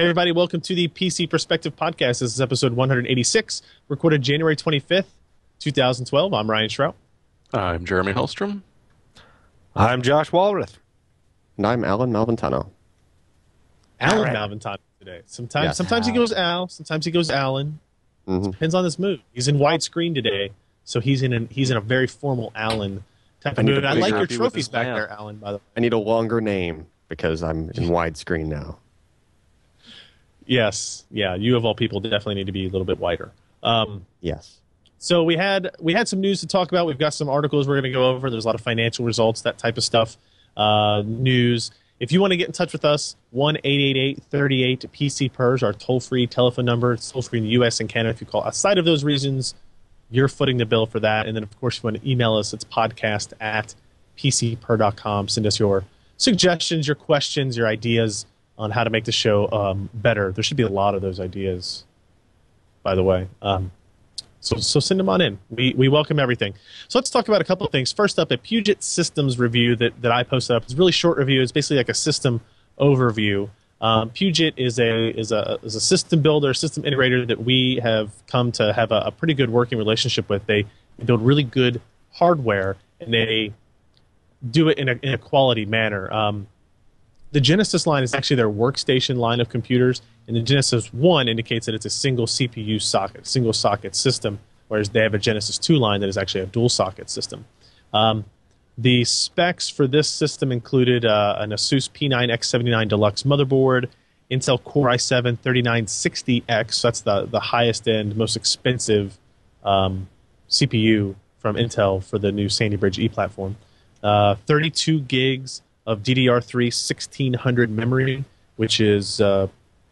Hey everybody, welcome to the PC Perspective Podcast. This is episode 186, recorded January 25th, 2012. I'm Ryan Shrout. I'm Jeremy Hellstrom. I'm Josh Walrath. And I'm Allyn Malventano. Allyn Malventano today. Sometimes he goes Al, sometimes he goes Allyn. Depends on his mood. He's in widescreen today, so he's in a very formal Allyn type of mood. I like your trophies back there, Allyn, by the way. I need a longer name because I'm in widescreen now. Yes, yeah. You of all people definitely need to be a little bit wider. Yes. So we had some news to talk about. We've got some articles we're going to go over. There's a lot of financial results, that type of stuff. News. If you want to get in touch with us, 1-888-38-PC-PERS, our toll-free telephone number. It's toll-free in the U.S. and Canada. If you call outside of those regions, you're footing the bill for that. And then, of course, if you want to email us, it's podcast@pcper.com. Send us your suggestions, your questions, your ideas on how to make the show better. There should be a lot of those ideas, by the way. So send them on in. We welcome everything. So let's talk about a couple of things. First up, a Puget Systems review that I posted up. It's a really short review. It's basically like a system overview. Puget is a system builder, system integrator that we have come to have a pretty good working relationship with. They build really good hardware, and they do it in a quality manner. The Genesis line is actually their workstation line of computers, and the Genesis 1 indicates that it's a single CPU socket, single socket system, whereas they have a Genesis 2 line that is actually a dual socket system. The specs for this system included an Asus P9X79 Deluxe motherboard, Intel Core i7-3960X, so that's the highest end, most expensive CPU from Intel for the new Sandy Bridge E platform, 32 gigs of DDR3 1600 memory, which is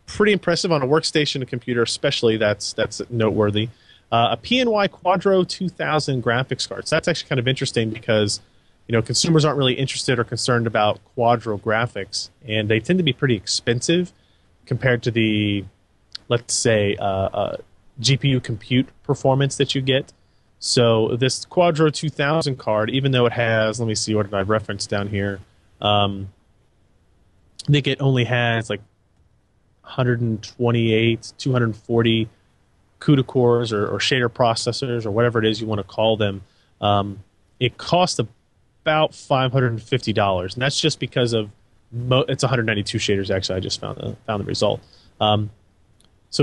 pretty impressive on a workstation computer, especially. That's noteworthy. A PNY Quadro 2000 graphics card. So that's actually kind of interesting because consumers aren't really interested or concerned about Quadro graphics, and they tend to be pretty expensive compared to the, let's say, GPU compute performance that you get. So this Quadro 2000 card, even though it has, let me see, what did I reference down here? I think it only has like 128, 240 CUDA cores or shader processors or whatever it is you want to call them. It costs about $550, and that's just because of it's 192 shaders. Actually, I just found the result. So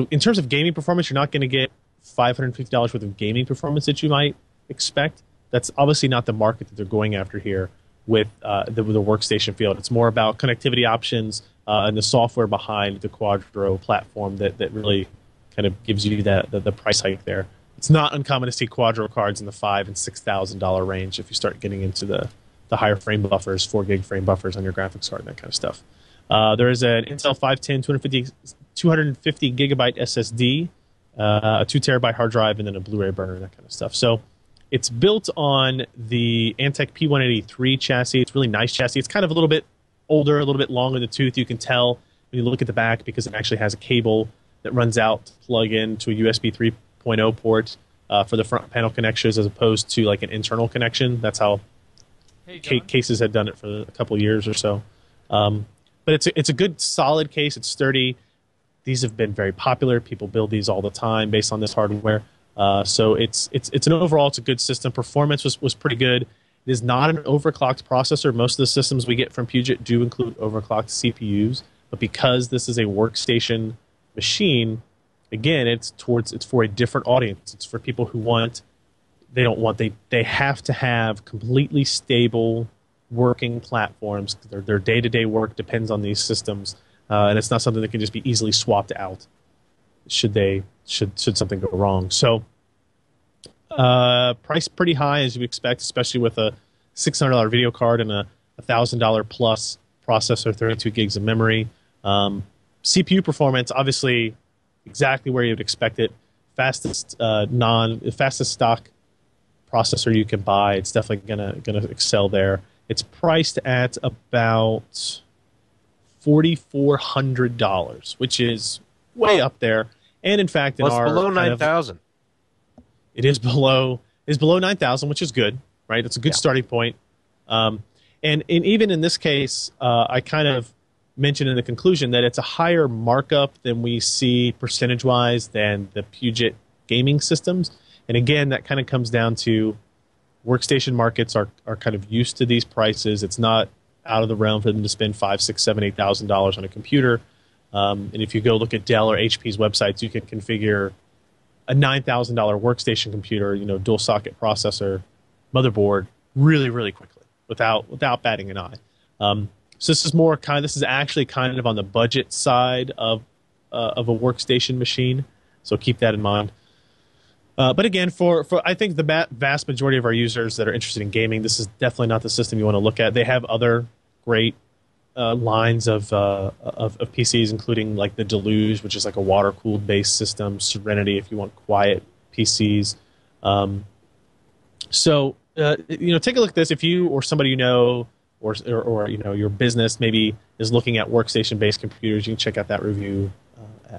in terms of gaming performance, you're not going to get $550 worth of gaming performance that you might expect. That's obviously not the market that they're going after here with the workstation field. It's more about connectivity options and the software behind the Quadro platform that really kind of gives you the price hike there. It's not uncommon to see Quadro cards in the $5,000 and $6,000 range if you start getting into the higher frame buffers, 4 gig frame buffers on your graphics card and that kind of stuff. There is an Intel 510 250 gigabyte SSD, a 2 terabyte hard drive, and then a Blu-ray burner and that kind of stuff. So it's built on the Antec P183 chassis. It's a really nice chassis. It's kind of a little bit older, a little bit long in the tooth. You can tell when you look at the back because it actually has a cable that runs out to plug into a USB 3.0 port for the front panel connections as opposed to like an internal connection. That's how cases had done it for a couple of years or so. But it's a good, solid case. It's sturdy. These have been very popular. People build these all the time based on this hardware. So it's an overall, it's a good system. Performance was pretty good. It is not an overclocked processor. Most of the systems we get from Puget do include overclocked CPUs, but because this is a workstation machine, again, it's for a different audience. It's for people who they have to have completely stable working platforms. Their day-to-day work depends on these systems, and it's not something that can just be easily swapped out should something go wrong. So price pretty high as you expect, especially with a $600 video card and a $1,000 plus processor, 32 gigs of memory. CPU performance, obviously exactly where you'd expect it. Fastest stock processor you can buy. It's definitely gonna excel there. It's priced at about $4,400, which is way up there. And in fact, it's below 9,000. It is below 9,000, which is good, right? It's a good starting point. And even in this case, I kind of mentioned in the conclusion that it's a higher markup than we see percentage-wise than the Puget gaming systems. And again, that kind of comes down to workstation markets are kind of used to these prices. It's not out of the realm for them to spend $5,000, $6,000, $7,000, $8,000 on a computer. And if you go look at Dell or HP's websites, you can configure a $9,000 workstation computer, dual socket processor, motherboard, really, really quickly without batting an eye. So this is actually kind of on the budget side of a workstation machine. So keep that in mind. But again, for I think the vast majority of our users that are interested in gaming, this is definitely not the system you want to look at. They have other great lines of PCs, including like the Deluge, which is like a water-cooled base system, Serenity if you want quiet PCs. So take a look at this if you or somebody or your business maybe is looking at workstation-based computers. You can check out that review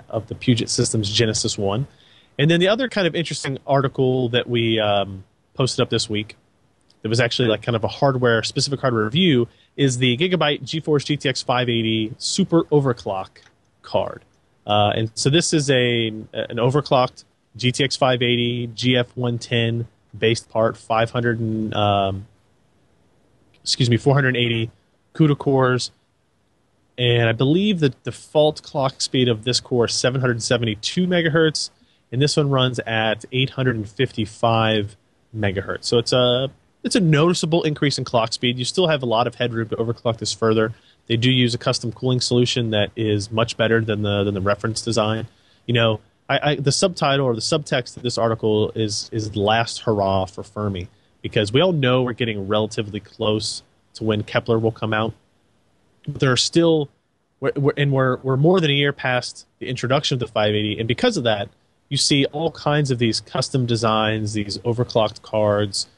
of the Puget Systems Genesis 1. And then the other kind of interesting article that we posted up this week that was actually like kind of a specific hardware review is the Gigabyte GeForce GTX 580 Super Overclock card. And so this is an overclocked GTX 580 GF110 based part, 480 CUDA cores. And I believe the default clock speed of this core is 772 megahertz. And this one runs at 855 megahertz. So it's a noticeable increase in clock speed. You still have a lot of headroom to overclock this further. They do use a custom cooling solution that is much better than the reference design. The subtitle or the subtext of this article is the last hurrah for Fermi, because we all know we're getting relatively close to when Kepler will come out. But there are still, we're more than a year past the introduction of the 580, and because of that, you see all kinds of these custom designs, these overclocked cards,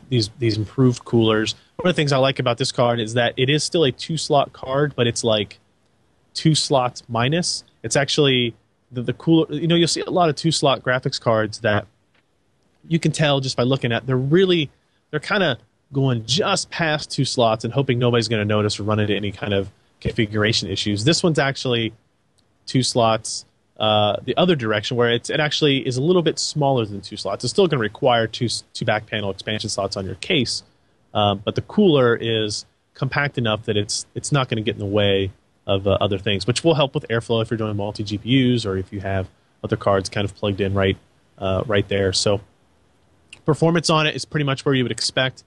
these improved coolers. One of the things I like about this card is that it is still a 2-slot card, but it's like 2 slots minus. It's actually the cooler. You'll see a lot of 2-slot graphics cards that you can tell just by looking at. They're kind of going just past 2 slots and hoping nobody's going to notice or run into any kind of configuration issues. This one's actually 2 slots. The other direction, where it actually is a little bit smaller than 2 slots. It's still going to require two back panel expansion slots on your case, but the cooler is compact enough that it's not going to get in the way of other things, which will help with airflow if you're doing multi GPUs or if you have other cards kind of plugged in right there. So performance on it is pretty much where you would expect.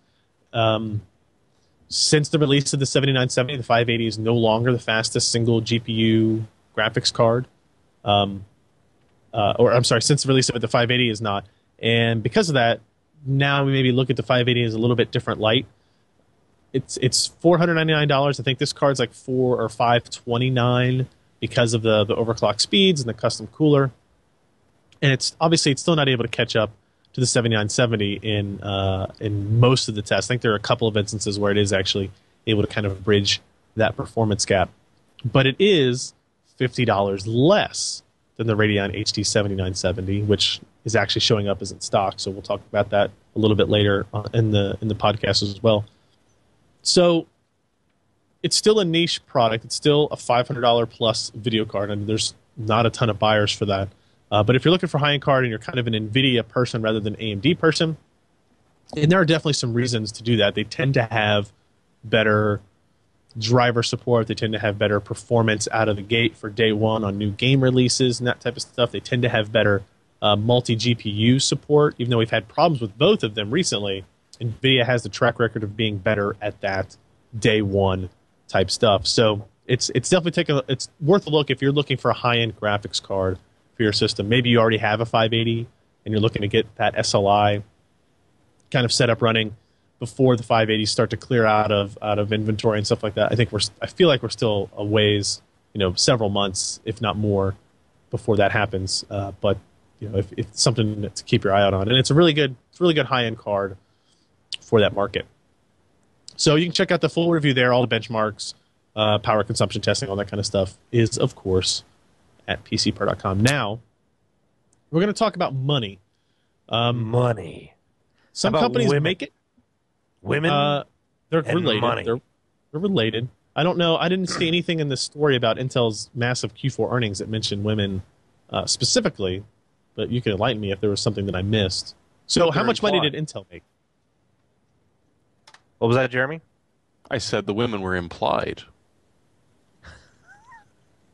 Since the release of the 7970, the 580 is no longer the fastest single GPU graphics card. Since the release of it, the 580 is not. And because of that, now we maybe look at the 580 as a little bit different light. It's $499. I think this card's like $4 or $529 because of the overclock speeds and the custom cooler. And it's still not able to catch up to the 7970 in most of the tests. I think there are a couple of instances where it is actually able to kind of bridge that performance gap. But it is $50 less than the Radeon HD 7970, which is actually showing up as in stock. So we'll talk about that a little bit later in the podcast as well. So it's still a niche product. It's still a $500 plus video card. I mean, there's not a ton of buyers for that. But if you're looking for a high-end card and you're kind of an Nvidia person rather than AMD person, and there are definitely some reasons to do that. They tend to have better driver support. They tend to have better performance out of the gate for day one on new game releases and that type of stuff. They tend to have better multi-GPU support, even though we've had problems with both of them recently. Nvidia has the track record of being better at that day one type stuff. So it's definitely it's worth a look if you're looking for a high-end graphics card for your system. Maybe you already have a 580 and you're looking to get that SLI kind of set up running before the 580s start to clear out of inventory and stuff like that. I feel like we're still a ways, several months, if not more, before that happens. But if it's something to keep your eye out on, and it's a really good high-end card for that market. So you can check out the full review there. All the benchmarks, power consumption testing, all that kind of stuff is, of course, at pcper.com. Now, we're going to talk about money. Money. Some companies women? make it. Women? They're and related. money. They're related. I don't know. I didn't see anything in this story about Intel's massive Q4 earnings that mentioned women specifically, but you can enlighten me if there was something that I missed. So how much money did Intel make? What was that, Jeremy? I said the women were implied.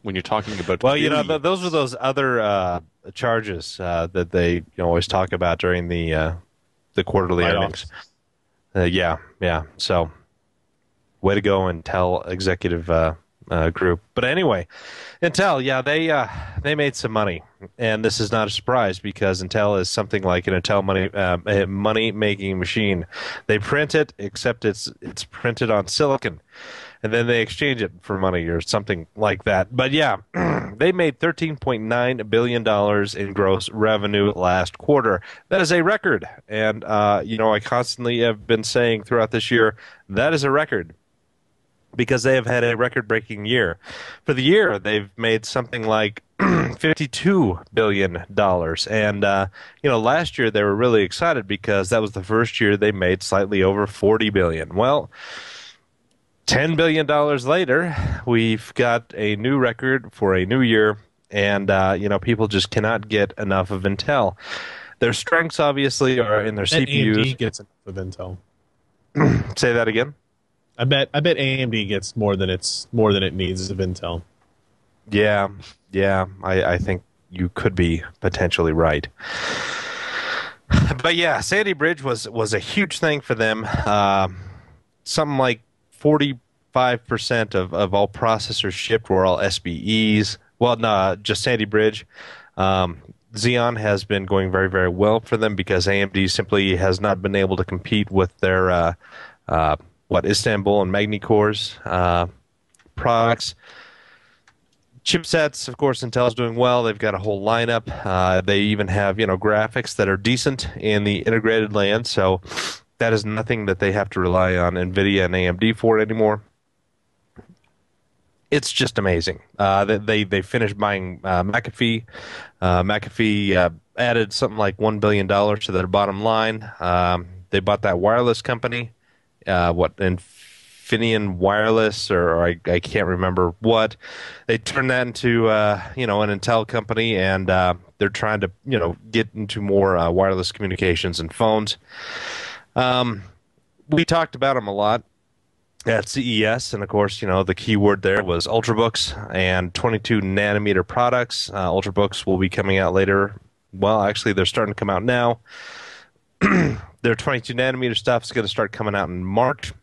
When you're talking about Well, you know, those are those other charges that they always talk about during the quarterly earnings. Yeah. So, way to go, Intel executive group. But anyway, Intel, yeah, they made some money, and this is not a surprise because Intel is something like an Intel money making machine. They print it, except it's printed on silicon, and then they exchange it for money or something like that. But yeah, they made $13.9 billion in gross revenue last quarter. That is a record, and I constantly have been saying throughout this year that is a record, because they have had a record-breaking year. For the year, they've made something like $52 billion. And, last year they were really excited because that was the first year they made slightly over $40 billion. Well, $10 billion later, we've got a new record for a new year, and, people just cannot get enough of Intel. Their strengths, obviously, are in their CPUs. AMD gets enough of Intel. Say that again? I bet AMD gets more than it needs of Intel. Yeah, I think you could be potentially right. But yeah, Sandy Bridge was a huge thing for them. Something like 45% of all processors shipped were all SBEs. Well, no, just Sandy Bridge. Xeon has been going very, very well for them because AMD simply has not been able to compete with their Istanbul and Magni cores products. Chipsets, of course, Intel's doing well. They've got a whole lineup. They even have, graphics that are decent in the integrated land. So that is nothing that they have to rely on Nvidia and AMD for anymore. It's just amazing. They finished buying McAfee. McAfee added something like $1 billion to their bottom line. They bought that wireless company. Infineon Wireless, or I can't remember what. They turned that into an Intel company, and they're trying to get into more wireless communications and phones. We talked about them a lot at CES, and of course, the key word there was Ultrabooks and 22 nanometer products. Ultrabooks will be coming out later. Well, actually, they're starting to come out now. Their 22 nanometer stuff is going to start coming out in March.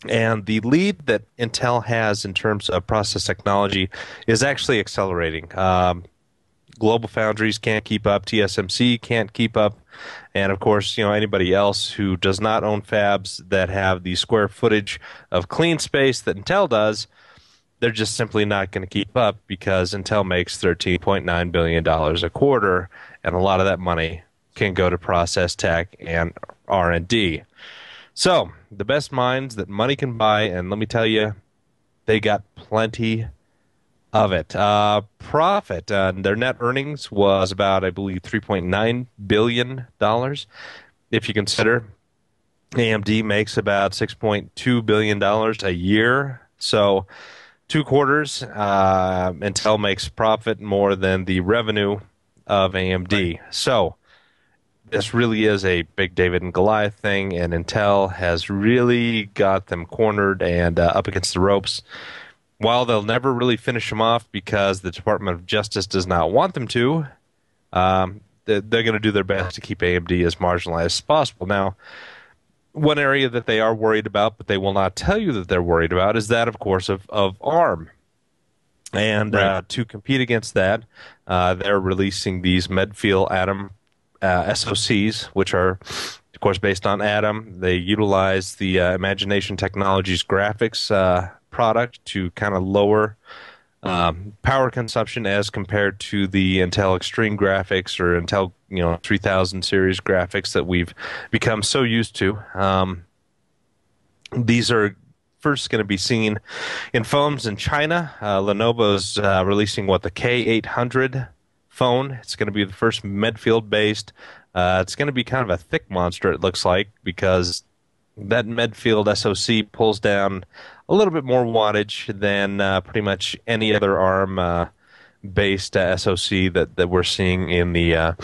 And the lead that Intel has in terms of process technology is actually accelerating. Global Foundries can't keep up. TSMC can't keep up. And, of course, anybody else who does not own fabs that have the square footage of clean space that Intel does, they're just simply not going to keep up because Intel makes $13.9 billion a quarter, and a lot of that money can go to process tech and R&D. So, the best minds that money can buy, and let me tell you, they got plenty of it. Profit, their net earnings was about, I believe, $3.9 billion. If you consider AMD makes about $6.2 billion a year. So, 2 quarters, Intel makes profit more than the revenue of AMD. Right. So, this really is a big David and Goliath thing, and Intel has really got them cornered and up against the ropes. While they'll never really finish them off because the Department of Justice does not want them to, they're going to do their best to keep AMD as marginalized as possible. Now, one area that they are worried about, but they will not tell you that they're worried about, is that, of course, of ARM. And right. To compete against that, they're releasing these Medfield Atom SoCs, which are, of course, based on Atom. They utilize the Imagination Technologies graphics product to kind of lower power consumption as compared to the Intel Extreme graphics or Intel 3000 series graphics that we've become so used to. These are first going to be seen in phones in China. Lenovo's releasing the K800 phone. It's going to be the first Medfield based. It's going to be kind of a thick monster, it looks like, because that Medfield SoC pulls down a little bit more wattage than pretty much any other ARM based SoC that we're seeing in the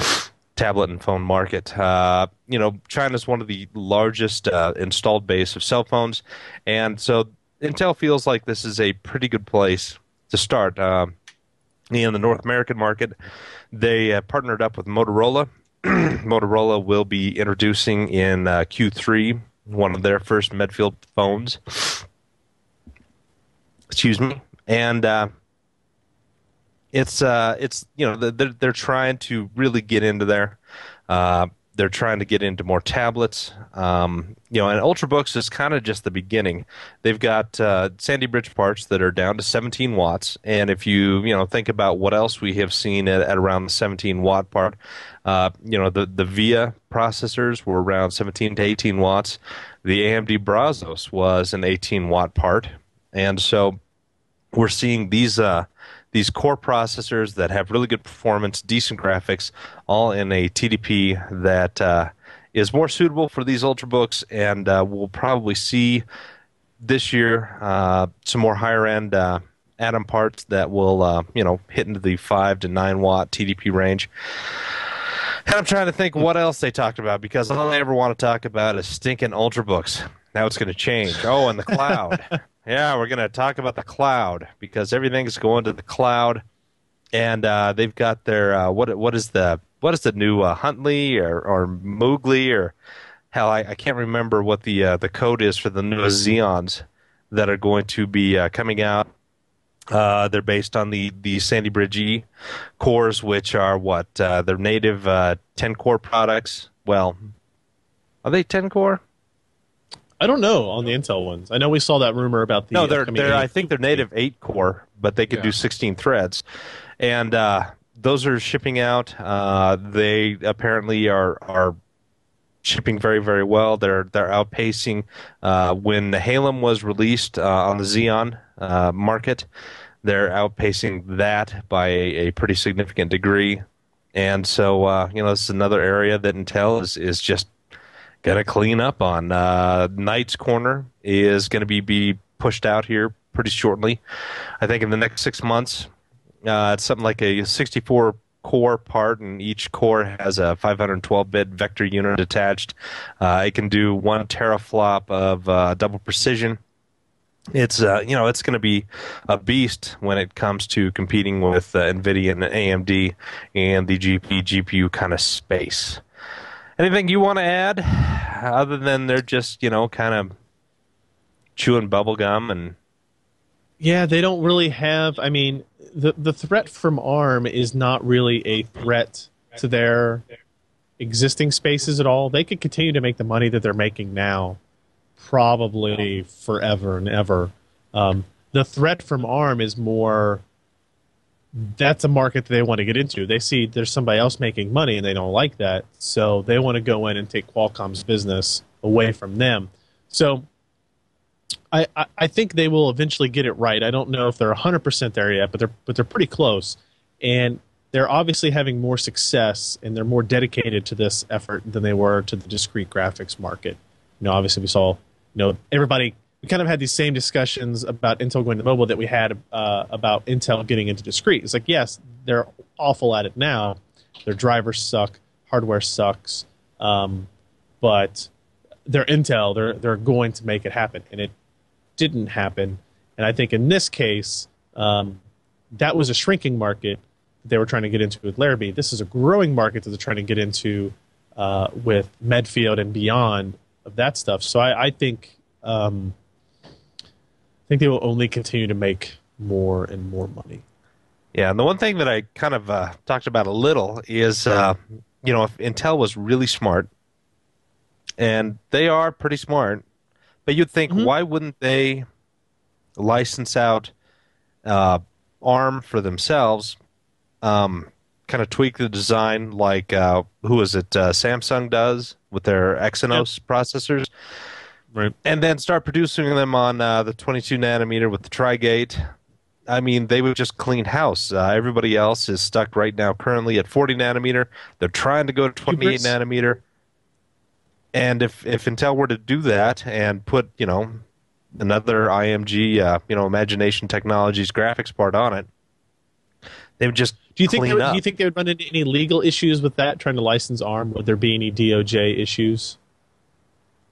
tablet and phone market. China's one of the largest installed base of cell phones, and so Intel feels like this is a pretty good place to start. In the North American market, they partnered up with Motorola. Motorola will be introducing in Q3 one of their first Medfield phones. Excuse me, and they're trying to really get into there. They're trying to get into more tablets. And Ultrabooks is kind of just the beginning. They've got Sandy Bridge parts that are down to 17 watts. And if you think about what else we have seen at around the 17 watt part, the VIA processors were around 17 to 18 watts. The AMD Brazos was an 18 watt part. And so we're seeing these core processors that have really good performance, decent graphics, all in a TDP that is more suitable for these Ultrabooks, and we'll probably see this year some more higher-end Atom parts that will hit into the 5 to 9 watt TDP range. And I'm trying to think what else they talked about, because all I ever want to talk about is stinking Ultrabooks. Now it's going to change. Oh, and the cloud. Yeah, we're going to talk about the cloud, because everything's going to the cloud, and they've got their what is the new Huntley or Moogly, or hell, I can't remember what the code is for the new Xeons that are going to be coming out. They're based on the Sandy Bridge E cores, which are their native 10 core products. Well, are they 10 core? I don't know on the Intel ones. I know we saw that rumor about the. No, they're I think they're native 8 core, but they can do 16 threads, and those are shipping out. They apparently are shipping very, very well. They're outpacing when the Halem was released on the Xeon market. They're outpacing that by a pretty significant degree, and so this is another area that Intel is just going to clean up on. Knight's Corner is going to be pushed out here pretty shortly. I think in the next 6 months. It's something like a 64 core part, and each core has a 512-bit vector unit attached. It can do 1 teraflop of double precision. It's it's going to be a beast when it comes to competing with Nvidia and AMD and the GPU kind of space. Anything you want to add, other than they're just kind of chewing bubble gum and? Yeah, they don't really have. I mean, the threat from ARM is not really a threat to their existing spaces at all. They could continue to make the money that they're making now, probably forever and ever. The threat from ARM is more. That's a market that they want to get into. They see there's somebody else making money and they don't like that, so they want to go in and take Qualcomm's business away from them. So I think they will eventually get it right. I don't know if they're 100% there yet, but they're pretty close, and they're obviously having more success and they're more dedicated to this effort than they were to the discrete graphics market. Obviously we saw everybody. We kind of had these same discussions about Intel going to mobile that we had about Intel getting into discrete. It's like, yes, they're awful at it now. Their drivers suck. Hardware sucks. But they're Intel. They're going to make it happen. And it didn't happen. And I think in this case, that was a shrinking market that they were trying to get into with Larrabee. This is a growing market that they're trying to get into with Medfield and beyond of that stuff. So I think... I think they will only continue to make more and more money. Yeah, and the one thing that I kind of talked about a little is, if Intel was really smart, and they are pretty smart, but you'd think, why wouldn't they license out ARM for themselves, kind of tweak the design like, Samsung does with their Exynos processors? Right. And then start producing them on the 22 nanometer with the Tri-Gate. I mean, they would just clean house. Everybody else is stuck right now currently at 40 nanometer. They're trying to go to 28 nanometer. And if Intel were to do that and put, another IMG, Imagination Technologies graphics part on it, they would just clean up. Do you think they would run into any legal issues with that, trying to license ARM? Would there be any DOJ issues?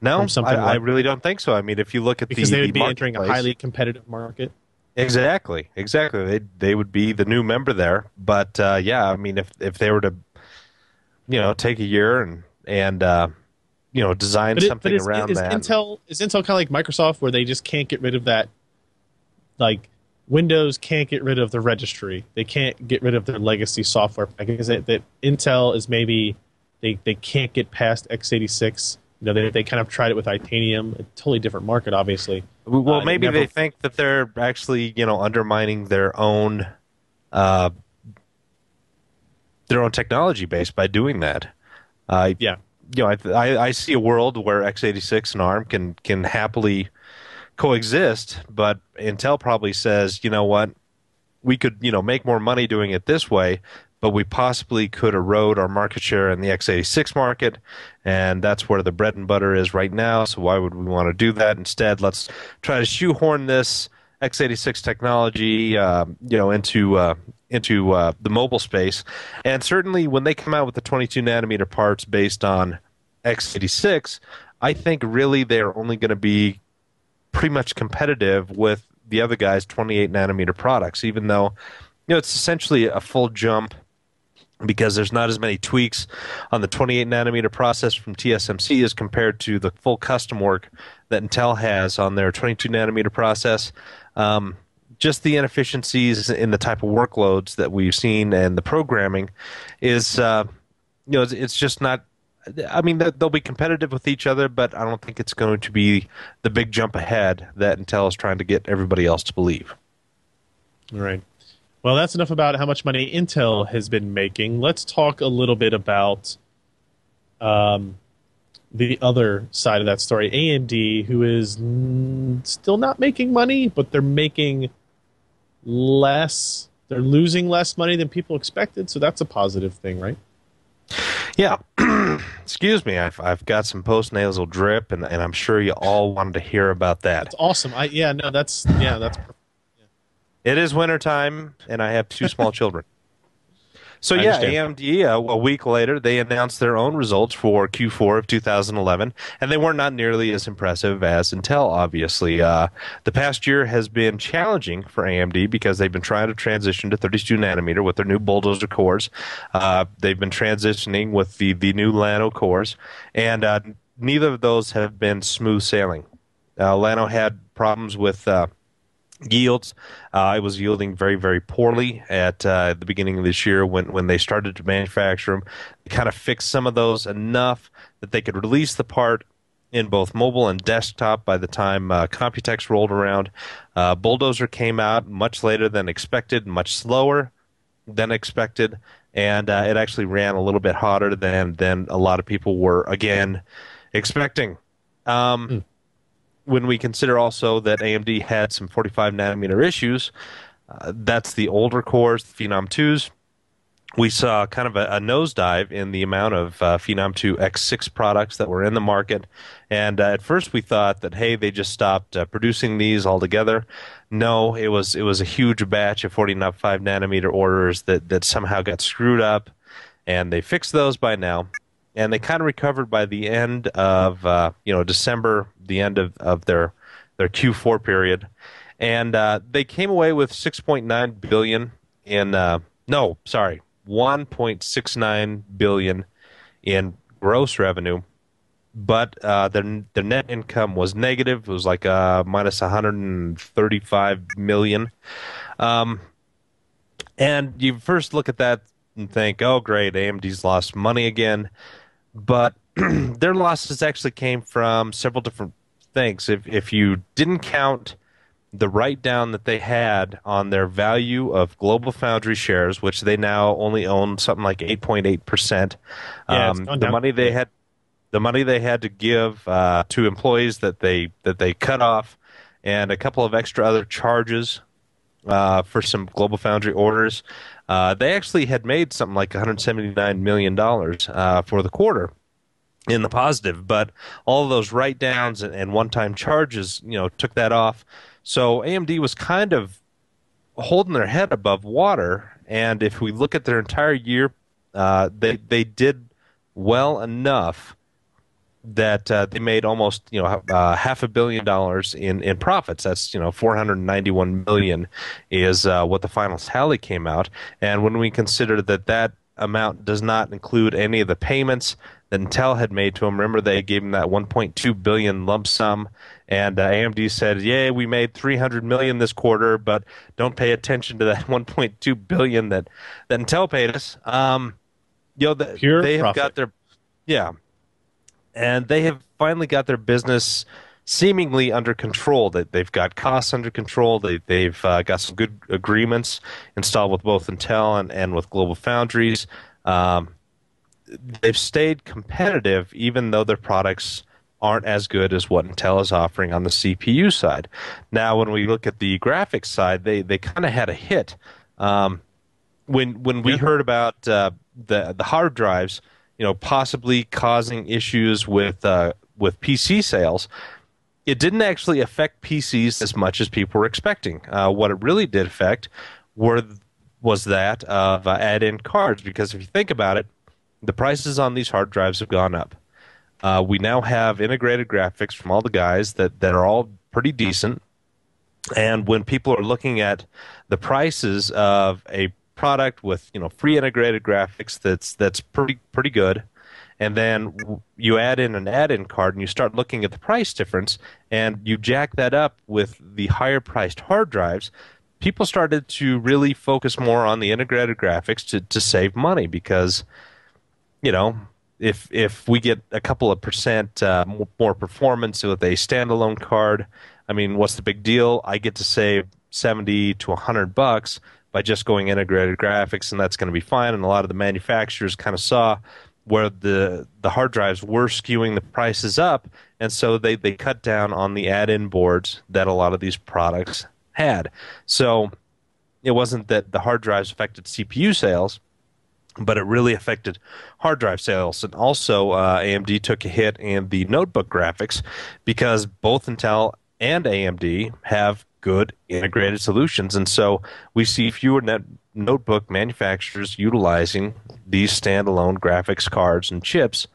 No, I really don't think so. I mean, if you look at because they would be entering a highly competitive market. Exactly. They would be the new member there. But yeah, I mean, if they were to, take a year and design something around that. Is Intel kind of like Microsoft, where they just can't get rid of that? Like Windows can't get rid of the registry. They can't get rid of their legacy software package. That Intel is maybe they can't get past x86. They kind of tried it with Titanium, a totally different market, obviously. Well, maybe they think that they're actually, undermining their own technology base by doing that. Yeah. I see a world where x86 and ARM can happily coexist, but Intel probably says, you know what, we could, make more money doing it this way, but we possibly could erode our market share in the x86 market, and that's where the bread and butter is right now, so why would we want to do that? Instead, let's try to shoehorn this x86 technology, into the mobile space. And certainly when they come out with the 22 nanometer parts based on x86, I think really they're only going to be pretty much competitive with the other guys' 28 nanometer products, even though it's essentially a full jump because there's not as many tweaks on the 28 nanometer process from TSMC as compared to the full custom work that Intel has on their 22 nanometer process. Just the inefficiencies in the type of workloads that we've seen and the programming is, it's just not. I mean, they'll be competitive with each other, but I don't think it's going to be the big jump ahead that Intel is trying to get everybody else to believe. All right. Well, that's enough about how much money Intel has been making. Let's talk a little bit about the other side of that story. AMD, who is still not making money, but they're making less. They're losing less money than people expected, so that's a positive thing, right? Yeah. Excuse me. I've got some postnasal drip, and I'm sure you all wanted to hear about that. That's awesome. That's perfect. It is wintertime, and I have two small children. So yeah, AMD, a week later, they announced their own results for Q4 of 2011, and they were not nearly as impressive as Intel, obviously. The past year has been challenging for AMD because they've been trying to transition to 32 nanometer with their new Bulldozer cores. They've been transitioning with the new Llano cores, and neither of those have been smooth sailing. Llano had problems with yields. It was yielding very, very poorly at the beginning of this year when they started to manufacture them. They kind of fixed some of those enough that they could release the part in both mobile and desktop by the time Computex rolled around. Bulldozer came out much later than expected, much slower than expected, and it actually ran a little bit hotter than a lot of people were, again, expecting. When we consider also that AMD had some 45 nanometer issues, that's the older cores, the Phenom 2s. We saw kind of a nosedive in the amount of Phenom 2 X6 products that were in the market. And at first we thought that, hey, they just stopped producing these altogether. No, it was a huge batch of 45 nanometer orders that somehow got screwed up, and they fixed those by now. And they kind of recovered by the end of December, the end of their Q4 period, and they came away with $6.9 billion in 1.69 billion in gross revenue, but their net income was negative. It was like minus 135 million. And you first look at that and think, oh great, AMD's lost money again. But their losses actually came from several different things. If you didn't count the write-down that they had on their value of Global Foundry shares, which they now only own something like 8.8%, the money they had to give to employees that they cut off, and a couple of extra other charges for some Global Foundry orders. They actually had made something like $179 million for the quarter. in the positive, but all of those write-downs and one-time charges, took that off. So AMD was kind of holding their head above water, and if we look at their entire year, they did well enough that they made almost $500 million in profits. That's 491 million is what the final tally came out. And when we consider that amount does not include any of the payments that Intel had made to them, remember they gave them that 1.2 billion lump sum, and AMD said, "Yeah, we made 300 million this quarter, but don't pay attention to that 1.2 billion that Intel paid us." Pure they have profit. got their and they have finally got their business seemingly under control. That they've got costs under control. They've got some good agreements installed with both Intel and with Global Foundries. They've stayed competitive, even though their products aren't as good as what Intel is offering on the CPU side. Now, when we look at the graphics side, they kind of had a hit. When we heard about the hard drives, possibly causing issues with PC sales, it didn't actually affect PCs as much as people were expecting. What it really did affect was that of add-in cards, because if you think about it, the prices on these hard drives have gone up. We now have integrated graphics from all the guys that are all pretty decent. And when people are looking at the prices of a product with free integrated graphics that's pretty good, and then you add in an add-in card and you start looking at the price difference, and you jack that up with the higher priced hard drives, people started to really focus more on the integrated graphics to save money, because if we get a couple of percent more performance with a standalone card, I mean, what's the big deal? I get to save 70 to $100 by just going integrated graphics, and that's going to be fine. And a lot of the manufacturers kind of saw where the hard drives were skewing the prices up, and so they cut down on the add-in boards that a lot of these products had. So it wasn't that the hard drives affected CPU sales, but it really affected hard drive sales. And also AMD took a hit in the notebook graphics, because both Intel and AMD have good integrated solutions. And so we see fewer notebook manufacturers utilizing these standalone graphics cards and chips.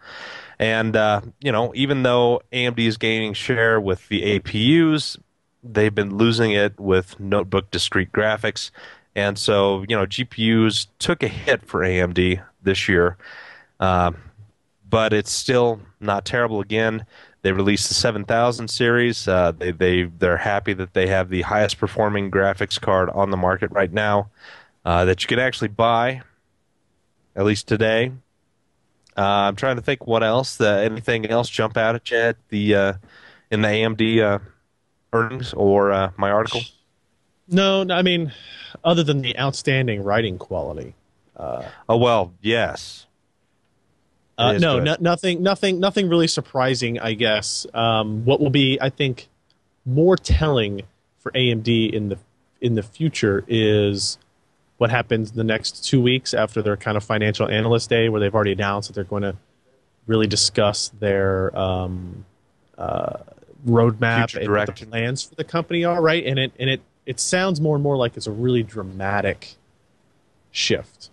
And, even though AMD is gaining share with the APUs, they've been losing it with notebook discrete graphics. And so, GPUs took a hit for AMD this year, but it's still not terrible. Again, they released the 7000 series. They're happy that they have the highest performing graphics card on the market right now that you can actually buy, at least today. I'm trying to think what else. Anything else jump out at you at in the AMD earnings or my article? No, I mean, other than the outstanding writing quality. Oh well, yes. Nothing really surprising, I guess. What will be, I think, more telling for AMD in the future is what happens the next 2 weeks after their kind of financial analyst day, where they've already announced that they're going to really discuss their roadmap and what the plans for the company are, right? And it sounds more and more like it's a really dramatic shift.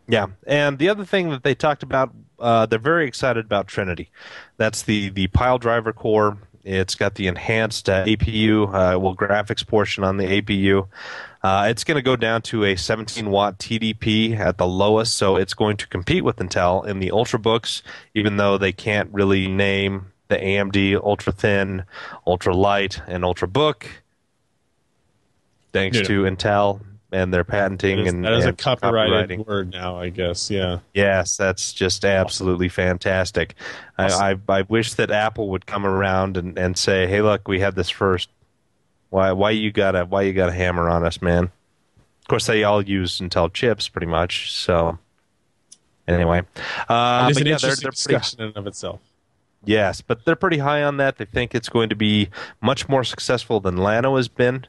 Yeah, and the other thing that they talked about, they're very excited about Trinity. That's the pile driver core. It's got the enhanced APU, graphics portion on the APU. It's going to go down to a 17-watt TDP at the lowest, so it's going to compete with Intel in the Ultrabooks, even though they can't really name the AMD Ultra Thin, Ultra Light, and Ultrabook, thanks to Intel and their patenting. That is a copyrighted word now, I guess. Yeah. Yes, that's just absolutely fantastic. Awesome. I wish that Apple would come around and say, "Hey, look, we had this first. Why you gotta hammer on us, man?" Of course, they all use Intel chips pretty much. So anyway, it's an interesting discussion in and of itself. Yes, but they're pretty high on that. They think it's going to be much more successful than Llano has been.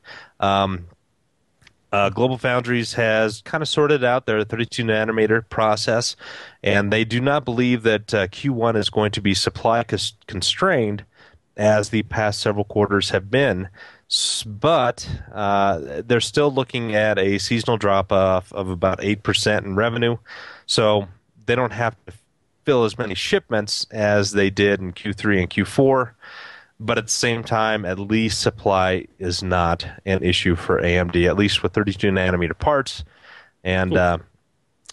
Global Foundries has kind of sorted out their 32 nanometer process, and they do not believe that Q1 is going to be supply constrained as the past several quarters have been. But they're still looking at a seasonal drop off of about 8% in revenue. So they don't have to fill as many shipments as they did in Q3 and Q4. But at the same time, at least supply is not an issue for AMD, at least with 32 nanometer parts. And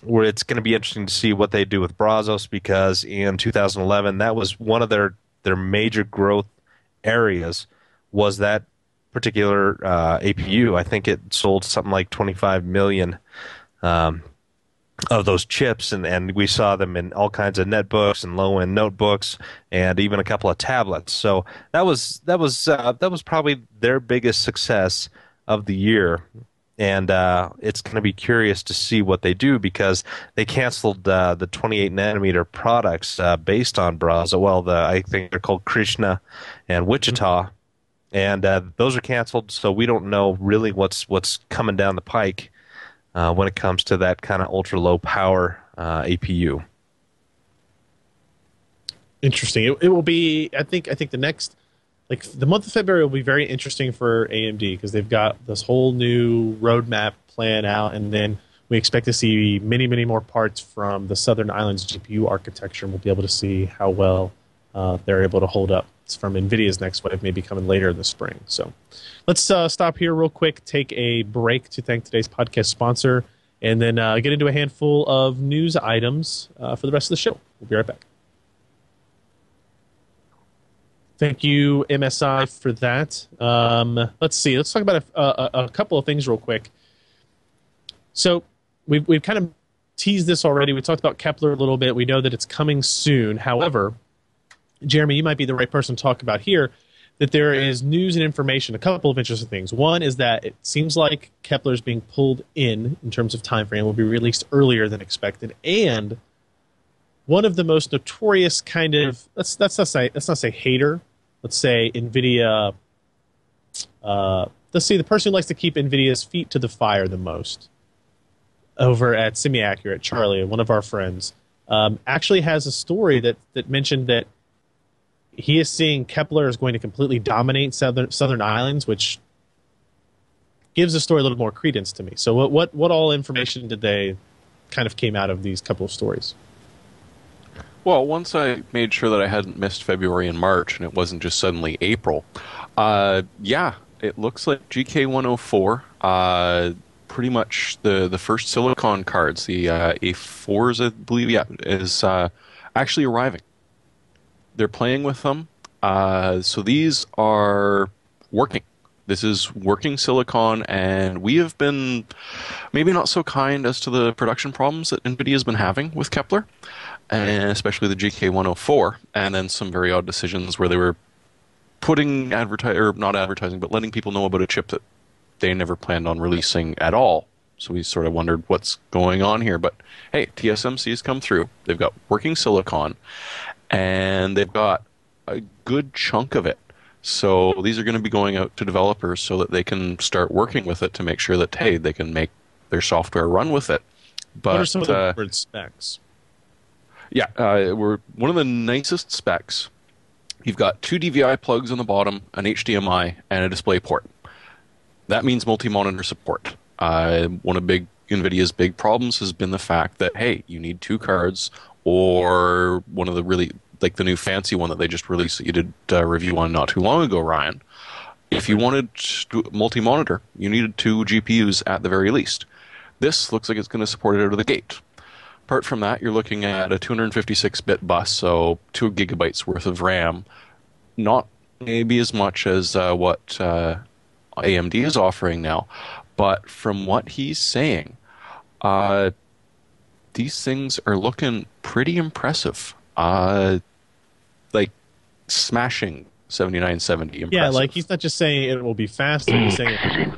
where it's going to be interesting to see what they do with Brazos, because in 2011, that was one of their major growth areas, was that particular APU. I think it sold something like 25 million of those chips, and we saw them in all kinds of netbooks and low-end notebooks, and even a couple of tablets. So that was probably their biggest success of the year, and it's going to be curious to see what they do, because they canceled the 28 nanometer products based on Brazos. Well, I think they're called Krishna and Wichita, and those are canceled. So we don't know really what's coming down the pike when it comes to that kind of ultra low power APU. Interesting. It will be. I think the next, like the month of February, will be very interesting for AMD, because they've got this whole new roadmap plan out, and then we expect to see many more parts from the Southern Islands GPU architecture, and we'll be able to see how well they're able to hold up from Nvidia's next wave, maybe coming later in the spring. So let's stop here real quick, take a break to thank today's podcast sponsor, and then get into a handful of news items for the rest of the show. We'll be right back. Thank you, MSI, for that. Let's see. Let's talk about a couple of things real quick. So we've kind of teased this already. We talked about Kepler a little bit. We know that it's coming soon. However, Jeremy, you might be the right person to talk about here, that there is news and information, a couple of interesting things. One is that it seems like Kepler is being pulled in terms of time frame, will be released earlier than expected, and one of the most notorious kind of, let's not say hater, let's say Nvidia, let's see, the person who likes to keep Nvidia's feet to the fire the most over at Semi-Accurate, Charlie, one of our friends, actually has a story that mentioned that he is seeing Kepler is going to completely dominate Southern Islands, which gives the story a little more credence to me. So what all information did they kind of came out of these couple of stories? Well, once I made sure that I hadn't missed February and March, and it wasn't just suddenly April, yeah, it looks like GK104, pretty much the first silicon cards, the A4s, I believe, yeah, is actually arriving. They're playing with them. So these are working. This is working silicon, and we have been maybe not so kind as to the production problems that NVIDIA has been having with Kepler, and especially the GK104, and then some very odd decisions where they were putting not advertising, but letting people know about a chip that they never planned on releasing at all. So we sort of wondered what's going on here. But hey, TSMC has come through. They've got working silicon, and they've got a good chunk of it. So these are going to be going out to developers so that they can start working with it to make sure that, hey, they can make their software run with it. But, what are some of the preferred specs? Yeah, we're one of the nicest specs. You've got 2 DVI plugs on the bottom, an HDMI, and a display port. That means multi-monitor support. One of NVIDIA's big problems has been the fact that, hey, you need 2 cards, or one of the really, like the new fancy one that they just released that you did a review on not too long ago, Ryan. If you wanted multi-monitor, you needed 2 GPUs at the very least. This looks like it's going to support it out of the gate. Apart from that, you're looking at a 256-bit bus, so 2 gigabytes worth of RAM. Not maybe as much as what AMD is offering now, but from what he's saying, these things are looking pretty impressive. Like smashing 7970 impressive. Yeah, like he's not just saying it will be faster, he's saying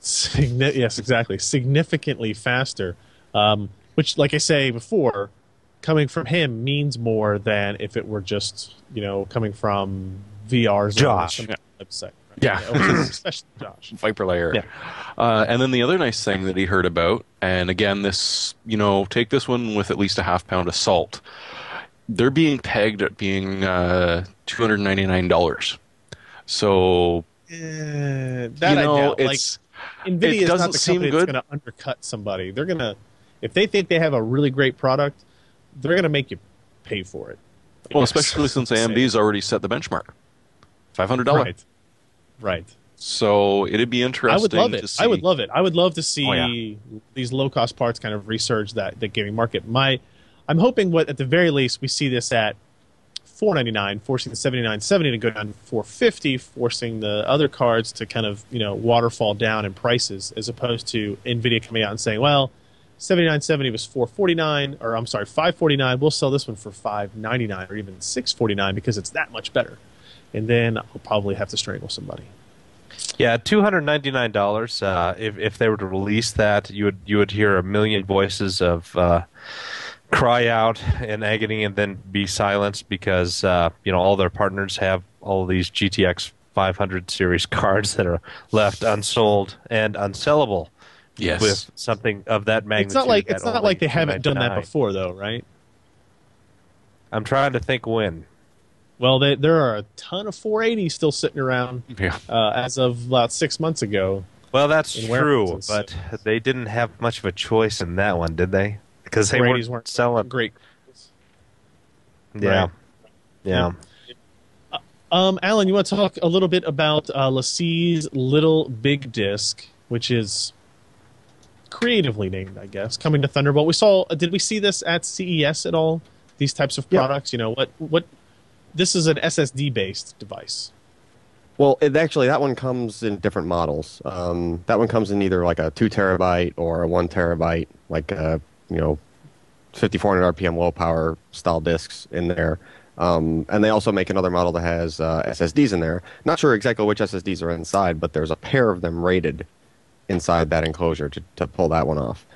yes, exactly, significantly faster. Which, like I say before, coming from him means more than if it were just, coming from VR's Josh. website, Yeah. Especially Josh. Viper layer. Yeah. And then the other nice thing that he heard about, and again, this, take this one with at least a half pound of salt. They're being pegged at being $299. So, That I doubt. Like, Nvidia is not the company that's going to undercut somebody. They're going to, if they think they have a really great product, they're going to make you pay for it. Well, especially since AMD's already set the benchmark. $500. Right. So it'd be interesting I would love it. to see. I would love it. I would love to see these low-cost parts kind of resurge that gaming market. I'm hoping at the very least we see this at $499, forcing the 7970 to go down to $450, forcing the other cards to kind of waterfall down in prices, as opposed to Nvidia coming out and saying, well, 7970 was $449, or I'm sorry, $549. We'll sell this one for $599 or even $649 because it's that much better. And then I'll probably have to strangle somebody. Yeah, $299. If they were to release that, you would hear a million voices of cry out in agony and then be silenced because all their partners have all these GTX 500 series cards that are left unsold and unsellable. Yes, with something of that magnitude. It's not like they haven't done that before, though, right? I'm trying to think when. Well, there are a ton of 480s still sitting around as of about 6 months ago. Well, that's true, but they didn't have much of a choice in that one, did they? Because they weren't selling great. Yeah, right. Yeah. Allyn, you want to talk a little bit about LaCie's Little Big Disk, which is creatively named, I guess, coming to Thunderbolt. Did we see this at CES at all? These types of products, what? This is an SSD-based device. Well, that one comes in different models. That one comes in either like a 2 terabyte or a 1 terabyte, like 5400 RPM low power style discs in there. And they also make another model that has SSDs in there. Not sure exactly which SSDs are inside, but there's a pair of them rated inside that enclosure to pull that one off.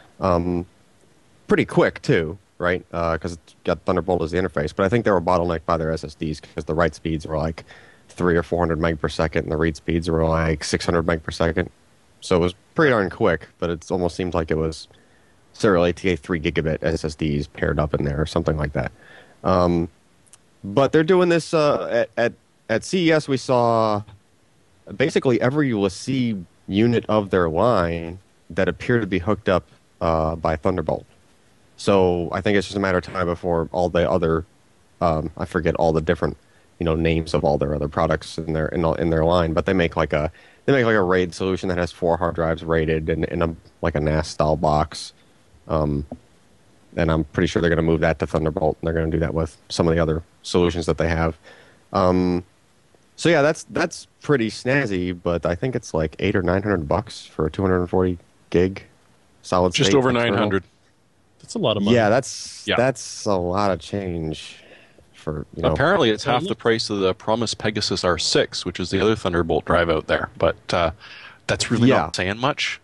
Pretty quick too, right? Because it's got Thunderbolt as the interface. But I think they were bottlenecked by their SSDs because the write speeds were like 300 or 400 meg per second, and the read speeds were like 600 meg per second. So it was pretty darn quick, but it almost seemed like it was serial ATA 3 gigabit SSDs paired up in there or something like that. But they're doing this at CES. We saw basically every LaCie unit of their line that appeared to be hooked up by Thunderbolt. So I think it's just a matter of time before all the other, I forget all the different, names of all their other products in their line. But they make like a RAID solution that has 4 hard drives rated in a NAS style box. And I'm pretty sure they're going to move that to Thunderbolt. And they're going to do that with some of the other solutions that they have. So yeah, that's pretty snazzy. But I think it's like $800 or $900 for a 240 gig solid state. Just over 900. That's a lot of money. Yeah, that's a lot of change. For apparently it's half the price of the promised Pegasus R6, which is the other Thunderbolt drive out there. But that's really not saying much.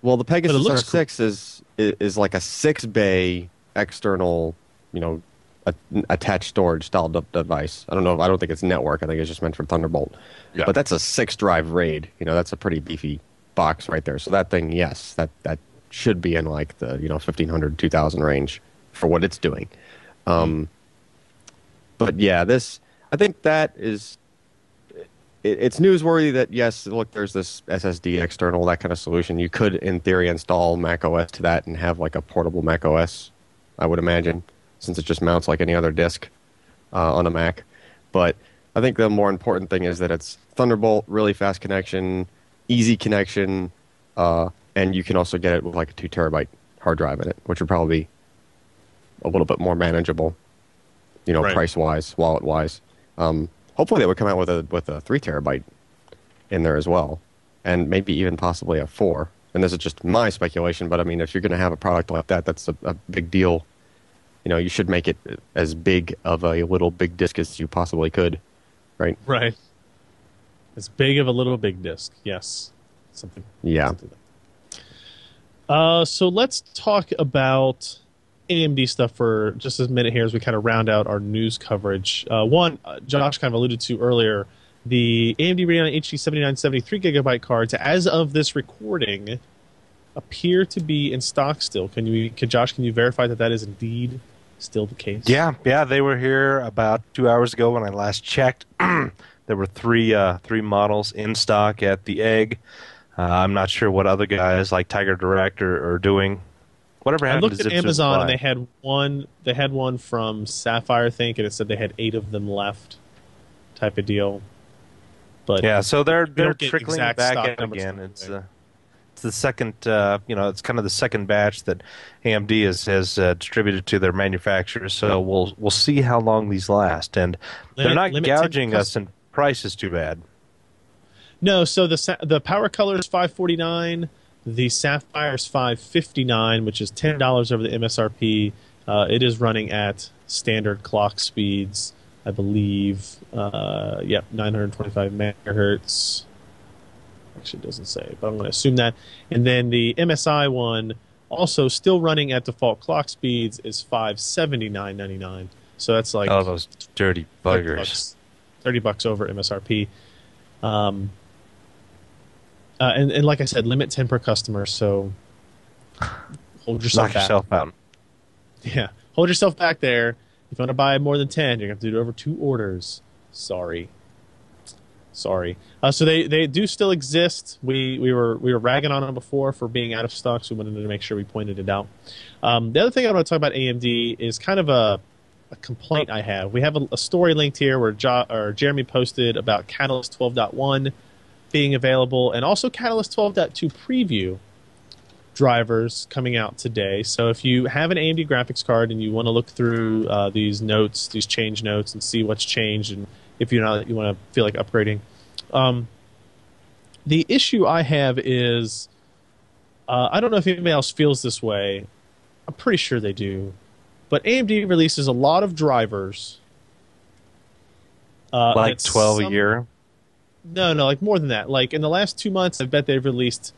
Well, the Pegasus R6 is like a 6-bay external, attached storage style device. I don't think it's network. I think it's just meant for Thunderbolt. Yeah. But that's a 6-drive RAID. That's a pretty beefy box right there. So that thing, yes, that should be in like the 1500, 2000 range for what it's doing. But yeah, I think that is. It's newsworthy that, yes, look, there's this SSD external, that kind of solution. You could, in theory, install macOS to that and have like a portable macOS, I would imagine, since it just mounts like any other disk on a Mac. But I think the more important thing is that it's Thunderbolt, really fast connection, easy connection, and you can also get it with like a 2 terabyte hard drive in it, which would probably be a little bit more manageable, price-wise, wallet-wise. Hopefully they would come out with a 3 terabyte in there as well, and maybe even possibly a 4. And this is just my speculation, but I mean, if you're going to have a product like that, that's a big deal. You should make it as big of a little big disk as you possibly could, right? Right. As big of a little big disk, yes. Something. Yeah. Something like. So let's talk about AMD stuff for just a minute here as we kind of round out our news coverage. One, Josh kind of alluded to earlier, the AMD Radeon HD 7970 3GB cards, as of this recording, appear to be in stock still. Josh, can you verify that that is indeed still the case? Yeah, they were here about 2 hours ago when I last checked. There were three models in stock at the Egg. I'm not sure what other guys like Tiger Direct are doing. Whatever happened I looked to at Zip Amazon Supply? and they had one from Sapphire, I think, and it said they had 8 of them left, type of deal. But Yeah, so they're don't get trickling exact back stock in numbers again. from It's there. the second, it's kind of the second batch that AMD has distributed to their manufacturers. So we'll see how long these last, and they're not Limit 10 gouging us in prices too bad. No, so the Power Color is $549, the Sapphire is $559, which is $10 over the MSRP. It is running at standard clock speeds, I believe. 925 megahertz. Actually, it doesn't say, but I'm going to assume that. And then the MSI one, also still running at default clock speeds, is $579.99. So that's like Oh, those dirty buggers. $30 over MSRP. And like I said, limit 10 per customer, so hold yourself Knock back. yourself out. Yeah, hold yourself back there. If you want to buy more than 10, you're going to have to do it over 2 orders. Sorry. So they do still exist. We were ragging on them before for being out of stock, so we wanted to make sure we pointed it out. The other thing I want to talk about AMD is kind of a complaint I have. We have a story linked here where Jeremy posted about Catalyst 12.1 being available, and also Catalyst 12.2 preview drivers coming out today. So if you have an AMD graphics card and you want to look through these notes, these change notes, and see what's changed, and if you want to feel like upgrading, the issue I have is I don't know if anybody else feels this way. I'm pretty sure they do, but AMD releases a lot of drivers. Like 12 a year? No, like more than that. Like in the last 2 months, I bet they've released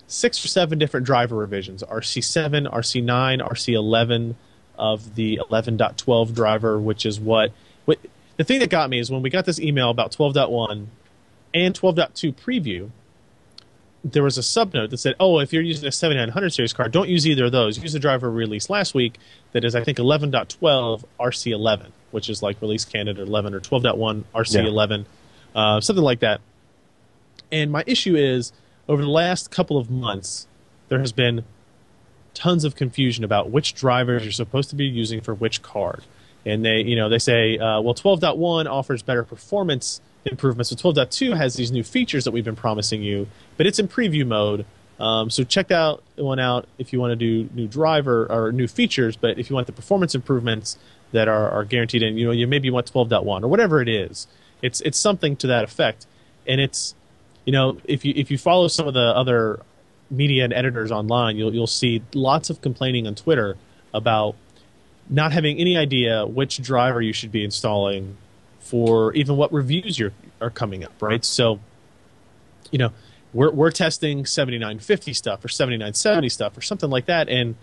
6 or 7 different driver revisions. RC7, RC9, RC11 of the 11.12 driver, which is what the thing that got me is when we got this email about 12.1 and 12.2 preview, there was a subnote that said, oh, if you're using a 7900 series card, don't use either of those. Use the driver released last week that is, I think, 11.12 RC11, which is like release candidate 11, or 12.1 RC11. Something like that. And my issue is, over the last couple of months, there has been tons of confusion about which drivers you're supposed to be using for which card. And they say, well, 12.1 offers better performance improvements. So 12.2 has these new features that we've been promising you, but it's in preview mode. So check that one out if you want to do new driver or new features. But if you want the performance improvements that are guaranteed, and you maybe want 12.1 or whatever it is. It's something to that effect, and it's if you follow some of the other media and editors online, you'll see lots of complaining on Twitter about not having any idea which driver you should be installing for even what reviews are coming up, right? So we're testing 7950 stuff or 7970 stuff or something like that, and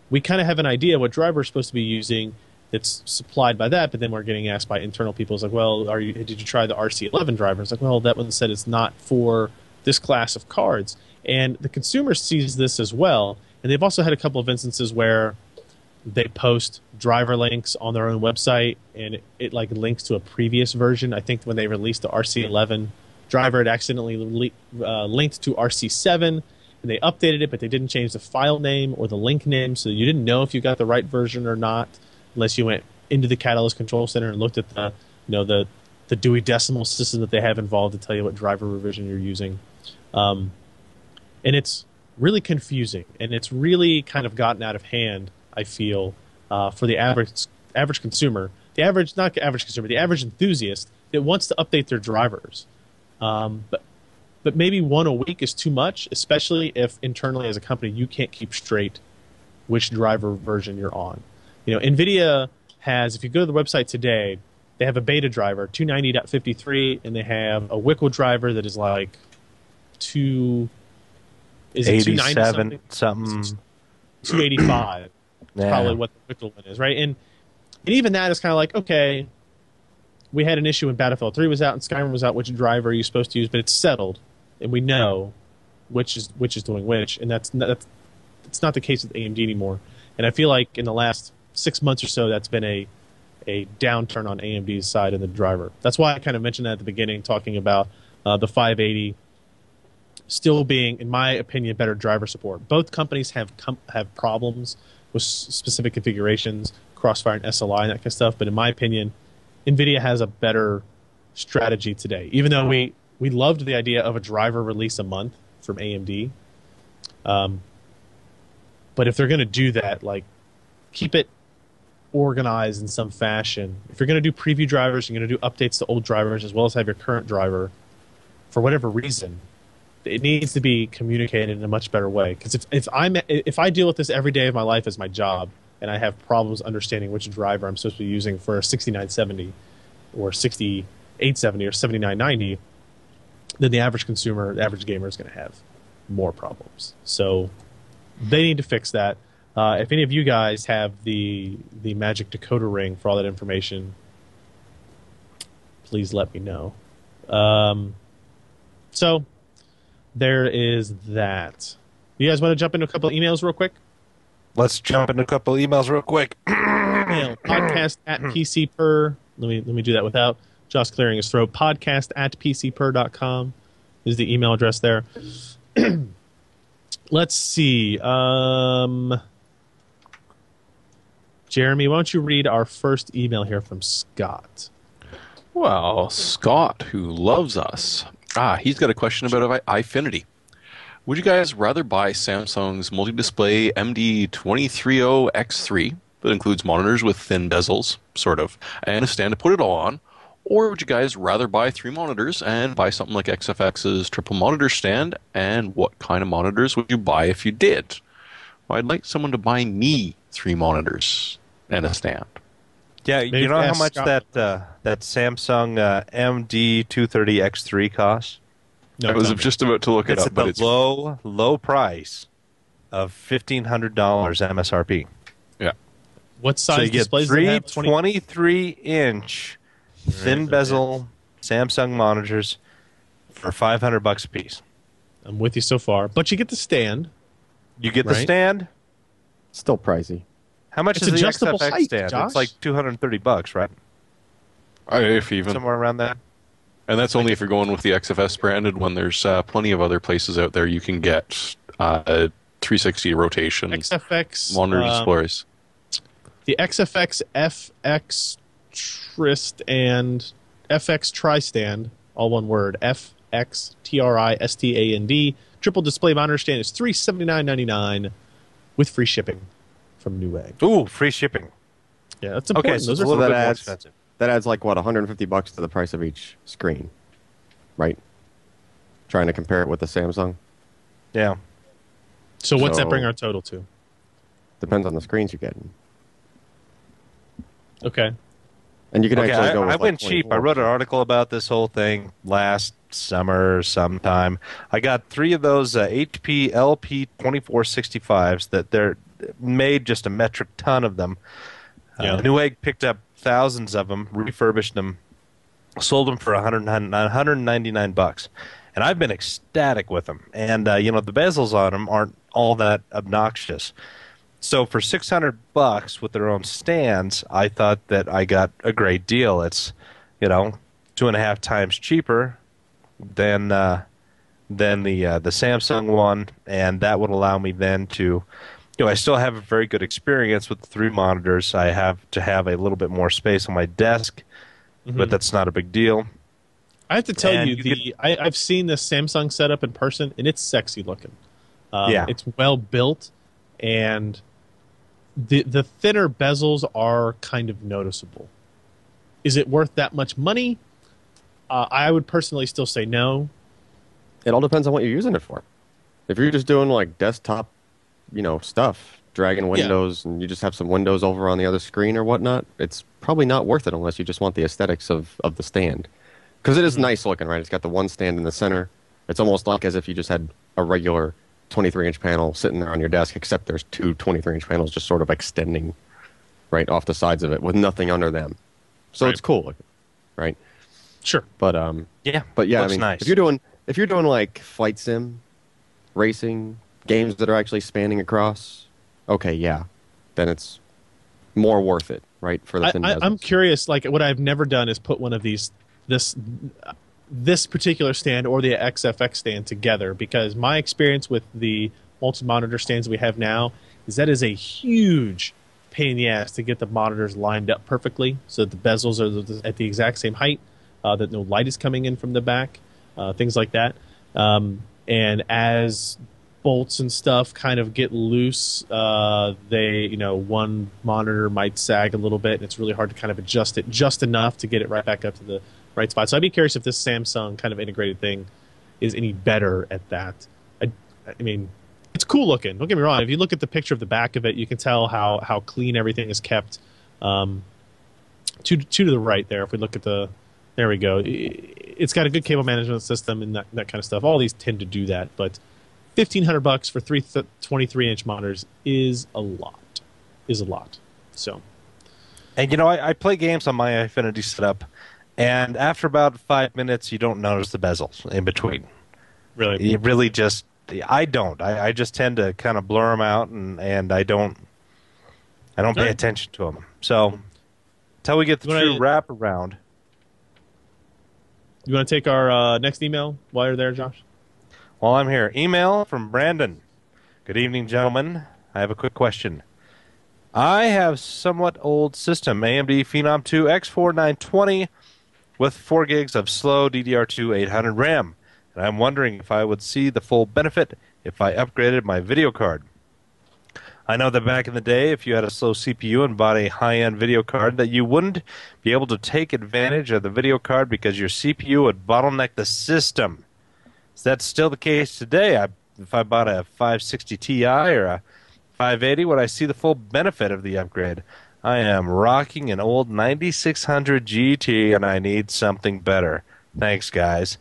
we kind of have an idea what driver we're supposed to be using that's supplied by that, but then we're getting asked by internal people. It's like, well, did you try the RC11 driver? It's like, well, that one said it's not for this class of cards. And the consumer sees this as well, and they've also had a couple of instances where they post driver links on their own website, and it like links to a previous version. I think when they released the RC11 driver, it accidentally linked to RC7, and they updated it, but they didn't change the file name or the link name, so you didn't know if you got the right version or not, unless you went into the Catalyst Control Center and looked at the Dewey Decimal System that they have involved to tell you what driver revision you're using. And it's really confusing, and it's really kind of gotten out of hand, I feel, for the average consumer, the average enthusiast that wants to update their drivers. But maybe one a week is too much, especially if internally as a company you can't keep straight which driver version you're on. Nvidia has, if you go to the website today, they have a beta driver, 290.53, and they have a WIIIDE driver that is like 287 something. 285. Yeah. Probably what the WIIIDE one is, right? And even that is kind of like, okay, we had an issue when Battlefield 3 was out and Skyrim was out, which driver are you supposed to use, but it's settled, and we know which is doing which, and that's not the case with AMD anymore. And I feel like in the last 6 months or so, that's been a downturn on AMD's side of the driver. That's why I kind of mentioned that at the beginning, talking about the 580 still being, in my opinion, better driver support. Both companies have problems with specific configurations, Crossfire and SLI and that kind of stuff, but in my opinion, Nvidia has a better strategy today. Even though we loved the idea of a driver release a month from AMD, but if they're going to do that, like, keep it organized in some fashion. If you're going to do preview drivers, you're going to do updates to old drivers as well as have your current driver, for whatever reason, it needs to be communicated in a much better way. Because if I deal with this every day of my life as my job, and I have problems understanding which driver I'm supposed to be using for a 6970 or 6870 or 7990, then the average consumer, the average gamer is going to have more problems. So they need to fix that. If any of you guys have the magic decoder ring for all that information, please let me know. So there is that. You guys want to jump into a couple of emails real quick? Let's jump into a couple of emails real quick. Email, podcast at pcper. Let me do that without Josh clearing his throat. Podcast at pcper.com is the email address there. Let's see. Jeremy, why don't you read our first email here from Scott? Well, Scott, who loves us, he's got a question about iFinity. Would you guys rather buy Samsung's multi-display MD230X3 that includes monitors with thin bezels, sort of, and a stand to put it all on? Or would you guys rather buy 3 monitors and buy something like XFX's triple monitor stand? And what kind of monitors would you buy if you did? Well, I'd like someone to buy me 3 monitors and a stand. Yeah, Maybe you know how much Scott. that Samsung MD230X3 costs? I was just about to look it It's up, at but the it's low price of $1,500 MSRP. yeah. What size So you get displays do three they have? 23-inch thin bezel Samsung monitors for $500 a piece. I'm with you so far. But you get the stand. You get the Right. stand. Still pricey. How much It's is the adjustable XFX height, stand? Josh. It's like $230, right? If even. Somewhere around that. And that's only if you're going with the XFS branded, when there's plenty of other places out there you can get 360 rotation XFX. monitor displays. The XFX FX Trist and FX Tri-Stand, all one word, FX TRISTAND, triple display monitor stand is $379.99 with free shipping from Newegg. Ooh, free shipping. Yeah, that's important. Okay, so Those it's a are little that bit more adds- expensive. That adds like, what, $150 to the price of each screen, right? Trying to compare it with the Samsung. Yeah. So what's that So- bring our total to? Depends on the screens you're getting. Okay. And you can Okay, actually go with I like went cheap. I 24. wrote an article about this whole thing last summer sometime. I got 3 of those HP LP2465s that they're made just a metric ton of them. Yeah. Newegg picked up thousands of them, refurbished them, sold them for $199. And I've been ecstatic with them. And, the bezels on them aren't all that obnoxious. So for $600 with their own stands, I thought that I got a great deal. It's, 2.5 times cheaper than the Samsung one, and that would allow me then to, I still have a very good experience with the 3 monitors. I have to have a little bit more space on my desk, but that's not a big deal. I have to tell And you, I've seen the Samsung setup in person, and it's sexy looking. Yeah. It's well built, and the thinner bezels are kind of noticeable. Is it worth that much money? I would personally still say no. It all depends on what you're using it for. If you're just doing like desktop, stuff, dragging windows, and you just have some windows over on the other screen or whatnot, it's probably not worth it unless you just want the aesthetics of the stand. Because it is nice looking, right? It's got the one stand in the center. It's almost like as if you just had a regular 23-inch panel sitting there on your desk, except there's 2 23-inch panels just sort of extending right off the sides of it with nothing under them. So Right. it's cool looking, right? Sure. But Yeah, I looks mean, nice. if you're doing like flight sim, racing, games that are actually spanning across, okay, yeah, then it's more worth it, right? For the thin I'm bezels. curious. Like, what I've never done is put one of these this particular stand or the XFX stand together, because my experience with the multi-monitor stands we have now is that is a huge pain in the ass to get the monitors lined up perfectly so that the bezels are at the exact same height, that no light is coming in from the back, things like that. And as bolts and stuff kind of get loose, one monitor might sag a little bit, and it's really hard to kind of adjust it just enough to get it right back up to the right spot. So I'd be curious if this Samsung kind of integrated thing is any better at that. I mean, it's cool looking. Don't get me wrong. If you look at the picture of the back of it, you can tell how clean everything is kept. Two to the right there. If we look at there we go. It's got a good cable management system and that kind of stuff. All these tend to do that, but $1,500 for three 23-inch monitors is a lot. So, And I play games on my Infinity setup, and after about 5 minutes, you don't notice the bezels in between. really, You really just, I don't. I just tend to kind of blur them out, and I don't pay attention to them. So, until we get the true wraparound. You want to take our next email while you're there, Josh? While I'm here, email from Brandon. Good evening, gentlemen. I have a quick question. I have somewhat old system, AMD Phenom 2 X4 920 with 4 gigs of slow DDR2 800 RAM, and I'm wondering if I would see the full benefit if I upgraded my video card. I know that back in the day, if you had a slow CPU and bought a high-end video card, that you wouldn't be able to take advantage of the video card because your CPU would bottleneck the system. Is that still the case today? If I bought a 560 Ti or a 580, would I see the full benefit of the upgrade? I am rocking an old 9600 GT and I need something better. Thanks, guys.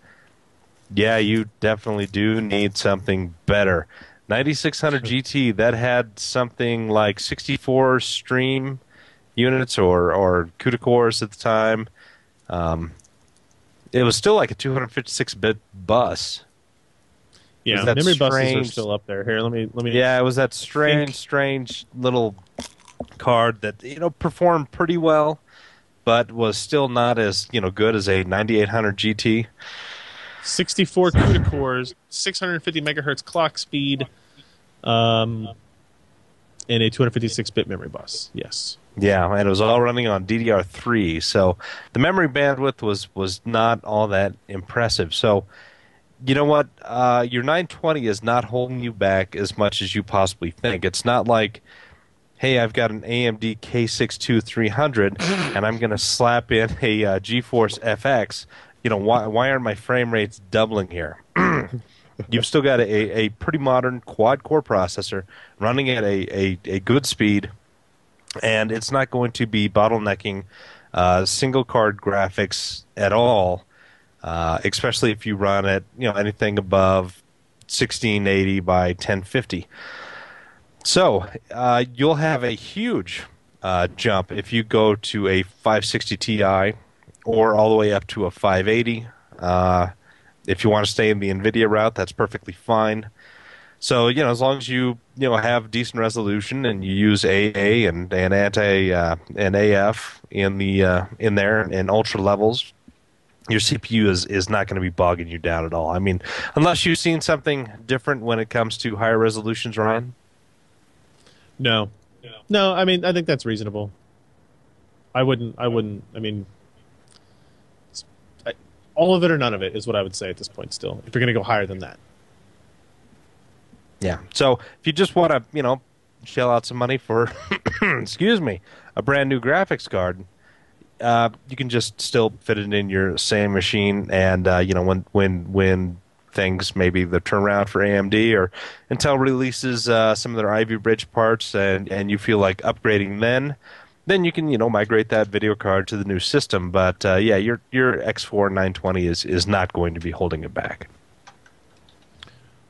Yeah, you definitely do need something better. 9600 GT, that had something like 64 stream units or CUDA cores at the time. It was still like a 256-bit bus. Yeah, memory buses are still up there. Here, let me. Yeah, it was that strange little card that performed pretty well, but was still not as good as a 9800 GT. 64 CUDA cores, 650 megahertz clock speed, and a 256-bit memory bus. Yes. Yeah, and it was all running on DDR3, so the memory bandwidth was not all that impressive. So, you know what? Your 920 is not holding you back as much as you possibly think. It's not like, hey, I've got an AMD K62-300, and I'm going to slap in a GeForce FX. Why aren't my frame rates doubling here? You've still got a pretty modern quad-core processor running at a good speed, and it's not going to be bottlenecking single-card graphics at all, especially if you run at anything above 1680 by 1050. So you'll have a huge jump if you go to a 560 Ti or all the way up to a 580. If you want to stay in the Nvidia route, that's perfectly fine. So as long as you have decent resolution and you use AA and and AF in there in ultra levels, your CPU is not going to be bogging you down at all. I mean, unless you've seen something different when it comes to higher resolutions, Ryan. No. I mean, I think that's reasonable. I wouldn't. I mean, all of it or none of it is what I would say at this point. Still, if you're going to go higher than that. Yeah. So if you just want to, shell out some money for, excuse me, a brand new graphics card, you can just still fit it in your same machine, and when things maybe the turnaround for AMD or Intel releases some of their Ivy Bridge parts, and you feel like upgrading, then you can migrate that video card to the new system. But yeah, your X4 920 is not going to be holding it back.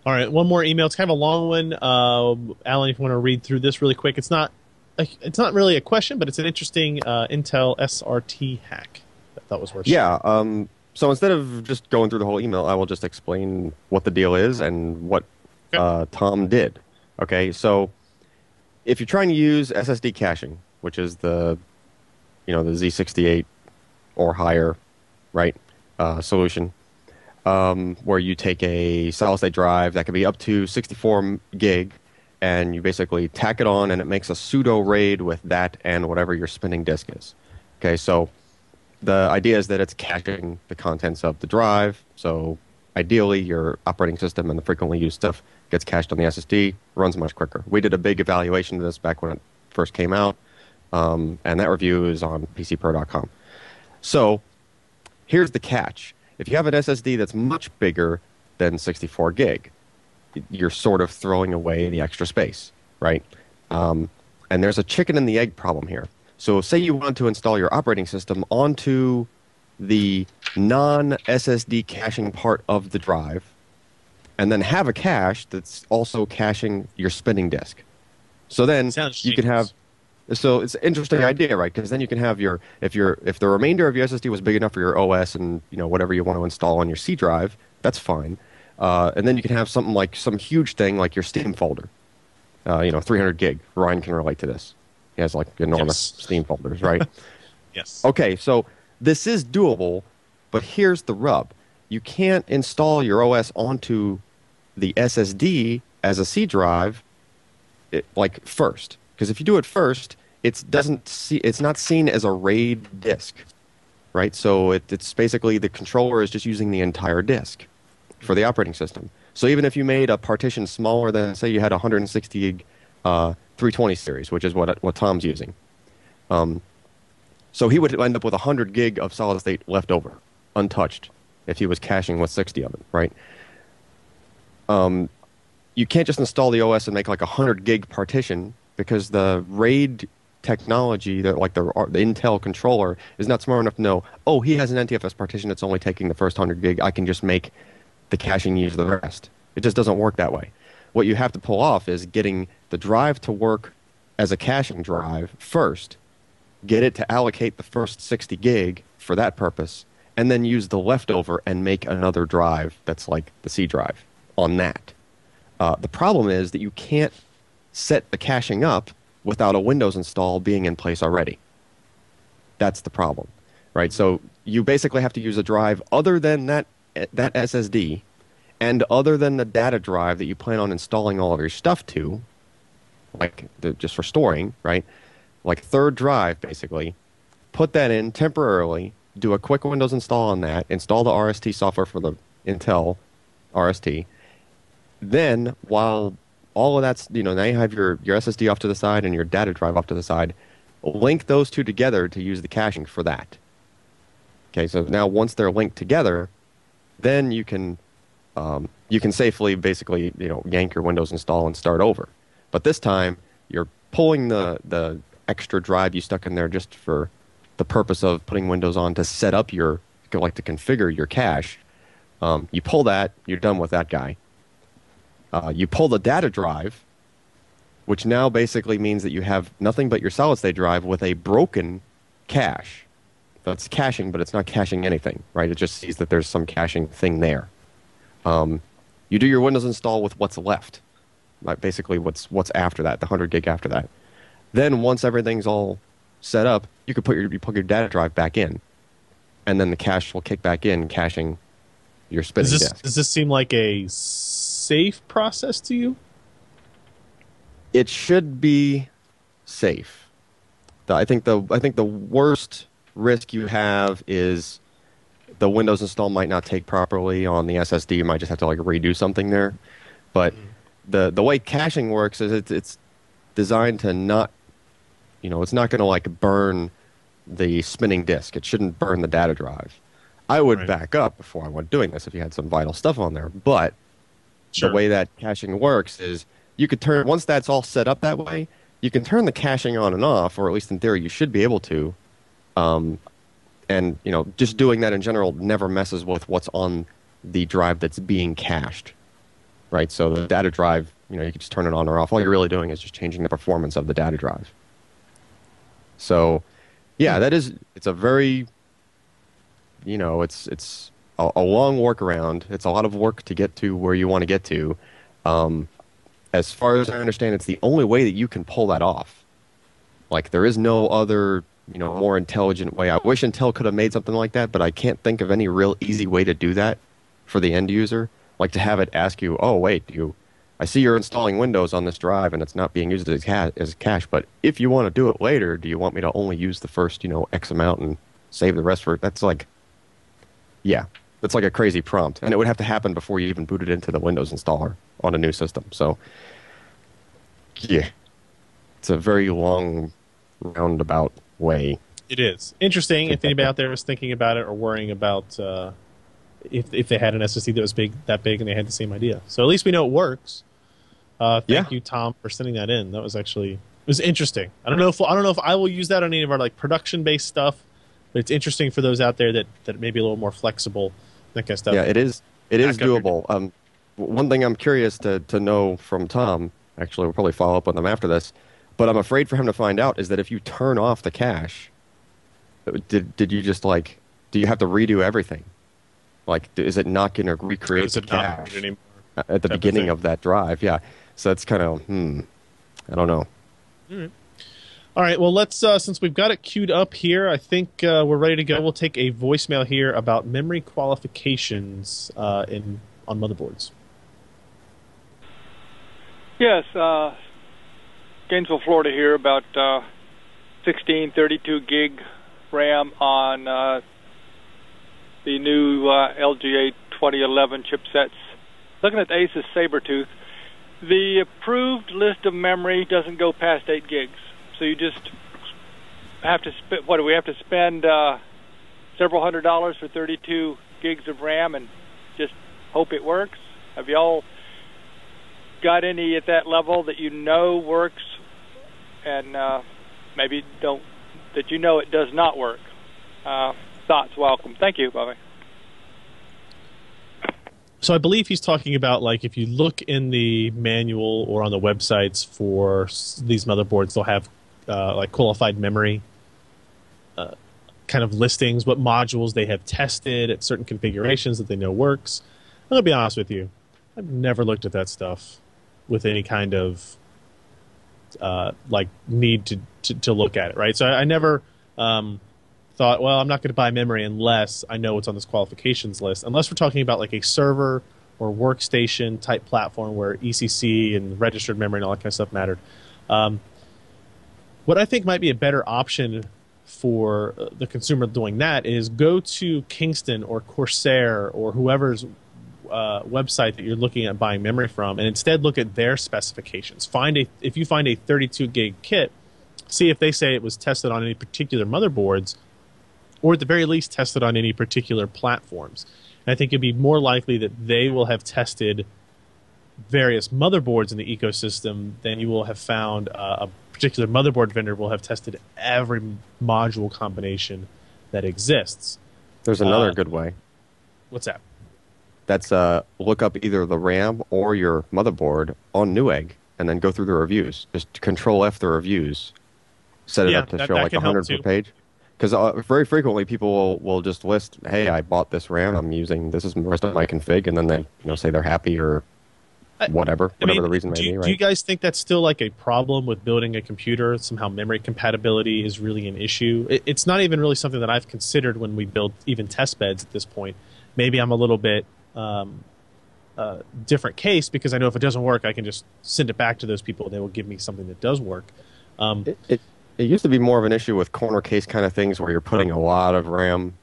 All right, one more email. It's kind of a long one. Allyn, if you want to read through this really quick, it's not really a question, but it's an interesting Intel SRT hack that thought was worth Yeah. sharing. So instead of just going through the whole email, I will just explain what the deal is and what Okay. Tom did. Okay. So if you're trying to use SSD caching, which is the Z68 or higher, right, solution, where you take a solid state drive that could be up to 64 gig, and you basically tack it on, and it makes a pseudo RAID with that and whatever your spinning disk is. Okay, so the idea is that it's caching the contents of the drive. So ideally, your operating system and the frequently used stuff gets cached on the SSD, runs much quicker. We did a big evaluation of this back when it first came out, and that review is on pcper.com. So here's the catch. If you have an SSD that's much bigger than 64 gig, you're sort of throwing away the extra space, right? And there's a chicken and the egg problem here. So say you want to install your operating system onto the non-SSD caching part of the drive, and then have a cache that's also caching your spinning disk. So then Sounds you can have. So it's an interesting idea, right? Because then you can have if the remainder of your SSD was big enough for your OS and whatever you want to install on your C drive, that's fine. And then you can have something like some huge thing like your Steam folder. 300 gig. Ryan can relate to this. He has like enormous Steam folders, right? Yes. Okay, so this is doable, but here's the rub. You can't install your OS onto the SSD as a C drive first. Because if you do it first, it's not seen as a RAID disk, right? So it's basically the controller is just using the entire disk for the operating system. So even if you made a partition smaller than, say, you had 160 gig 320 series, which is what Tom's using, so he would end up with 100 gig of solid state left over, untouched, if he was caching with 60 of it, right? You can't just install the OS and make like a 100 gig partition, because the RAID technology, the Intel controller, is not smart enough to know, oh, he has an NTFS partition that's only taking the first 100 gig, I can just make the caching use the rest. It just doesn't work that way. What you have to pull off is getting the drive to work as a caching drive first, get it to allocate the first 60 gig for that purpose, and then use the leftover and make another drive that's like the C drive on that. The problem is that you can't set the caching up without a Windows install being in place already. That's the problem, right? So you basically have to use a drive other than that SSD and other than the data drive that you plan on installing all of your stuff to, just for storing, right? Like third drive, basically. Put that in temporarily, do a quick Windows install on that, install the RST software for the Intel RST. Then, while all of that's, now you have your SSD off to the side and your data drive off to the side, link those two together to use the caching for that. Okay, so now once they're linked together, then you can safely basically, yank your Windows install and start over. But this time, you're pulling the extra drive you stuck in there just for the purpose of putting Windows on to set up to configure your cache. You pull that, you're done with that guy. You pull the data drive, which now basically means that you have nothing but your solid-state drive with a broken cache. That's caching, but it's not caching anything, right? It just sees that there's some caching thing there. You do your Windows install with what's left, like basically what's after that, the 100 gig after that. Then once everything's all set up, you can plug your data drive back in, and then the cache will kick back in, caching your spinning disk. Does this seem like a safe process to you? It should be safe. I think the worst risk you have is the Windows install might not take properly on the SSD. You might just have to redo something there. But the way caching works is it's designed to not, it's not going to burn the spinning disk. It shouldn't burn the data drive. I would back up before I went doing this if you had some vital stuff on there. But the way that caching works is you could turn, once that's all set up that way, you can turn the caching on and off, or at least in theory you should be able to. And just doing that in general never messes with what's on the drive that's being cached, right? So the data drive, you can just turn it on or off. All you're really doing is just changing the performance of the data drive. So, yeah, it's a very it's a long workaround. It's a lot of work to get to where you want to get to. As far as I understand, it's the only way that you can pull that off. Like, there is no other, more intelligent way. I wish Intel could have made something like that, but I can't think of any real easy way to do that for the end user. Like, to have it ask you, oh, wait, I see you're installing Windows on this drive and it's not being used as cache, but if you want to do it later, do you want me to only use the first, X amount and save the rest for it? That's like, yeah, that's like a crazy prompt. And it would have to happen before you even boot it into the Windows installer on a new system. So, yeah, it's a very long, roundabout way. It is. Interesting if anybody out there is thinking about it or worrying about if they had an SSD that was that big and they had the same idea. So at least we know it works. Thank you, Tom, for sending that in. That was it was interesting. I don't know if I will use that on any of our like production-based stuff, but it's interesting for those out there that may be a little more flexible, that kind of stuff. Yeah, it is doable. One thing I'm curious to know from Tom, actually we'll probably follow up on them after this, but I'm afraid for him to find out, is that if you turn off the cache, did you just like, do you have to redo everything? Like, is it not going to recreate the cache at the beginning of that drive? Yeah. So it's kind of, I don't know. All right. Well, let's, since we've got it queued up here, I think we're ready to go. We'll take a voicemail here about memory qualifications on motherboards. Yes. Gainesville, Florida here, about 16, 32 gig RAM on the new LGA 2011 chipsets. Looking at the Asus Sabertooth, the approved list of memory doesn't go past 8 gigs. So you just have to spend, what do we have to spend several $100s for 32 gigs of RAM and just hope it works? Have y'all got any at that level that works and maybe that it does not work? Thoughts welcome. Thank you. Bye-bye. So I believe he's talking about, like, if you look in the manual or on the websites for these motherboards, they'll have like qualified memory kind of listings, what modules they have tested at certain configurations that they know works. I'm going to be honest with you. I've never looked at that stuff with any kind of like need to look at it, right? So I never thought, well, I'm not going to buy memory unless I know what's on this qualifications list, unless we're talking about like a server or workstation type platform where ECC and registered memory and all that kind of stuff mattered. What I think might be a better option for the consumer doing that is go to Kingston or Corsair or whoever's website that you're looking at buying memory from, and instead look at their specifications. If you find a 32 gig kit, see if they say it was tested on any particular motherboards, or at the very least tested on any particular platforms. And I think it'd be more likely that they will have tested various motherboards in the ecosystem than you will have found a particular motherboard vendor will have tested every module combination that exists. There's another good way. What's that? That's look up either the RAM or your motherboard on Newegg and then go through the reviews. Just Control F the reviews. Set it up to show like 100 per page. Because very frequently people will just list, hey, I bought this RAM, I'm using, this is the rest of my config, and then they say they're happy or whatever the reason may be, right? Do you guys think that's still like a problem with building a computer? Somehow memory compatibility is really an issue? It's not even really something that I've considered when we build even test beds at this point. Maybe I'm a little bit different case because I know if it doesn't work, I can just send it back to those people and they will give me something that does work. It used to be more of an issue with corner case kind of things where you're putting a lot of RAM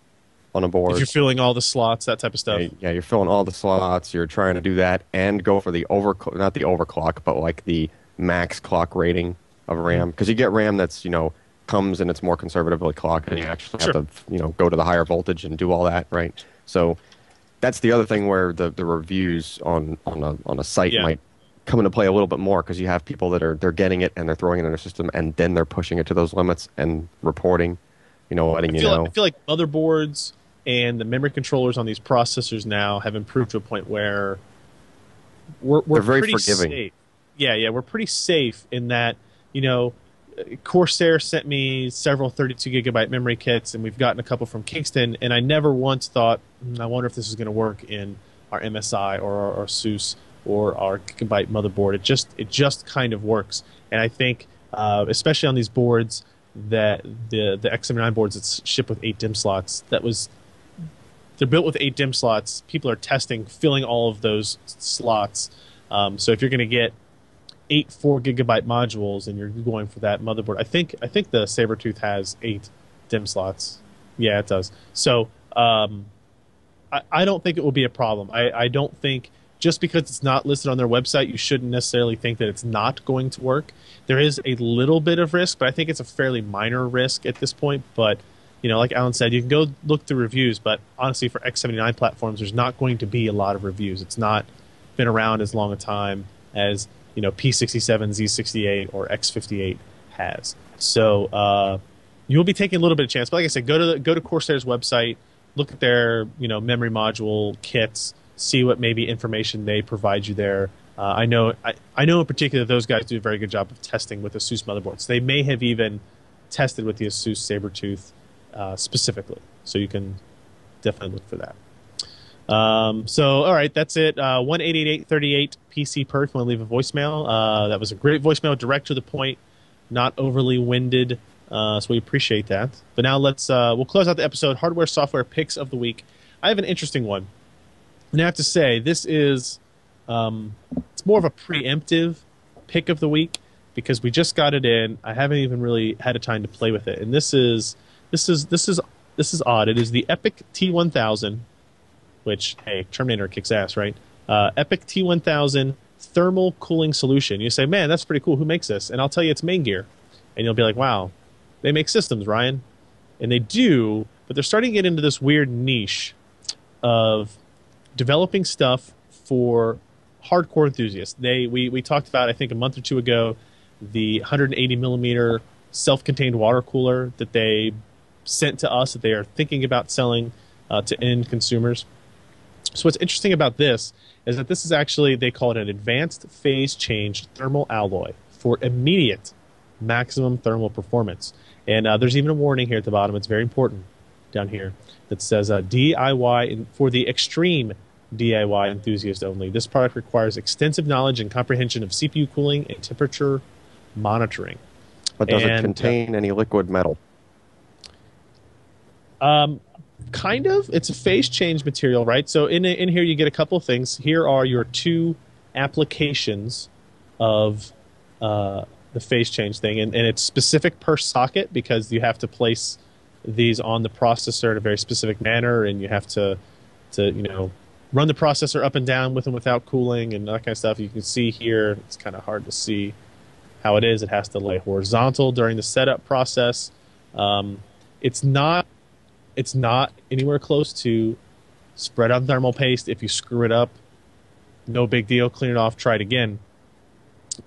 on a board. If you're filling all the slots, that type of stuff. Yeah, you're filling all the slots. You're trying to do that and go for the not the overclock, but like the max clock rating of RAM. Because you get RAM that's, comes and it's more conservatively clocked, and you actually have to, go to the higher voltage and do all that, right? So that's the other thing where the reviews on a site might come into play a little bit more, because you have people that they're getting it and they're throwing it in their system and then they're pushing it to those limits and reporting, letting you know. I feel like motherboards and the memory controllers on these processors now have improved to a point where we're very pretty forgiving. Safe. Yeah, we're pretty safe in that, Corsair sent me several 32 gigabyte memory kits, and we've gotten a couple from Kingston, and I never once thought, I wonder if this is going to work in our MSI or our SUSE or our Gigabyte motherboard. It just kind of works. And I think, especially on these boards, that the X79 boards that ship with 8 DIMM slots, they're built with 8 DIMM slots. People are testing, filling all of those slots. So if you're going to get 8 4 gigabyte modules and you're going for that motherboard, I think the Sabertooth has 8 DIMM slots. Yeah, it does. So I don't think it will be a problem. I don't think just because it's not listed on their website, you shouldn't necessarily think that it's not going to work. There is a little bit of risk, but I think it's a fairly minor risk at this point. But like Allyn said, you can go look through reviews, but honestly, for X79 platforms, there's not going to be a lot of reviews. It's not been around as long a time as P67, Z68, or X58 has. So you'll be taking a little bit of chance. But like I said, go to Corsair's website, look at their memory module kits, see what maybe information they provide you there. I know in particular those guys do a very good job of testing with ASUS motherboards. They may have even tested with the ASUS Sabertooth specifically, so you can definitely look for that. So all right, that's it. 1-888-38 pcper if you want to leave a voicemail. That was a great voicemail, direct to the point, not overly winded. So we appreciate that. But now we'll close out the episode. Hardware software picks of the week. I have an interesting one. And I have to say, this is it's more of a preemptive pick of the week because we just got it in. I haven't even really had a time to play with it. And this is odd. It is the Epic T1000, which, hey, Terminator kicks ass, right? Epic T1000 thermal cooling solution. You say, man, that's pretty cool. Who makes this? And I'll tell you, it's MainGear. And you'll be like, wow, they make systems, Ryan. And they do, but they're starting to get into this weird niche of developing stuff for hardcore enthusiasts. We talked about, I think a month or two ago, the 180 millimeter self-contained water cooler that they sent to us that they are thinking about selling to end consumers. So what's interesting about this is that this is actually, they call it an advanced phase change thermal alloy for immediate maximum thermal performance. And there's even a warning here at the bottom. It's very important down here that says DIY for the extreme DIY enthusiast only. This product requires extensive knowledge and comprehension of CPU cooling and temperature monitoring. But does it contain any liquid metal? Kind of. It's a phase change material, right? So in here you get a couple of things. Here are your two applications of the phase change thing, and it's specific per socket because you have to place these on the processor in a very specific manner, and you have to run the processor up and down with and without cooling and that kind of stuff. You can see here, it's kind of hard to see how it is. It has to lay horizontal during the setup process. It's not anywhere close to spread on thermal paste. If you screw it up, no big deal. Clean it off. Try it again.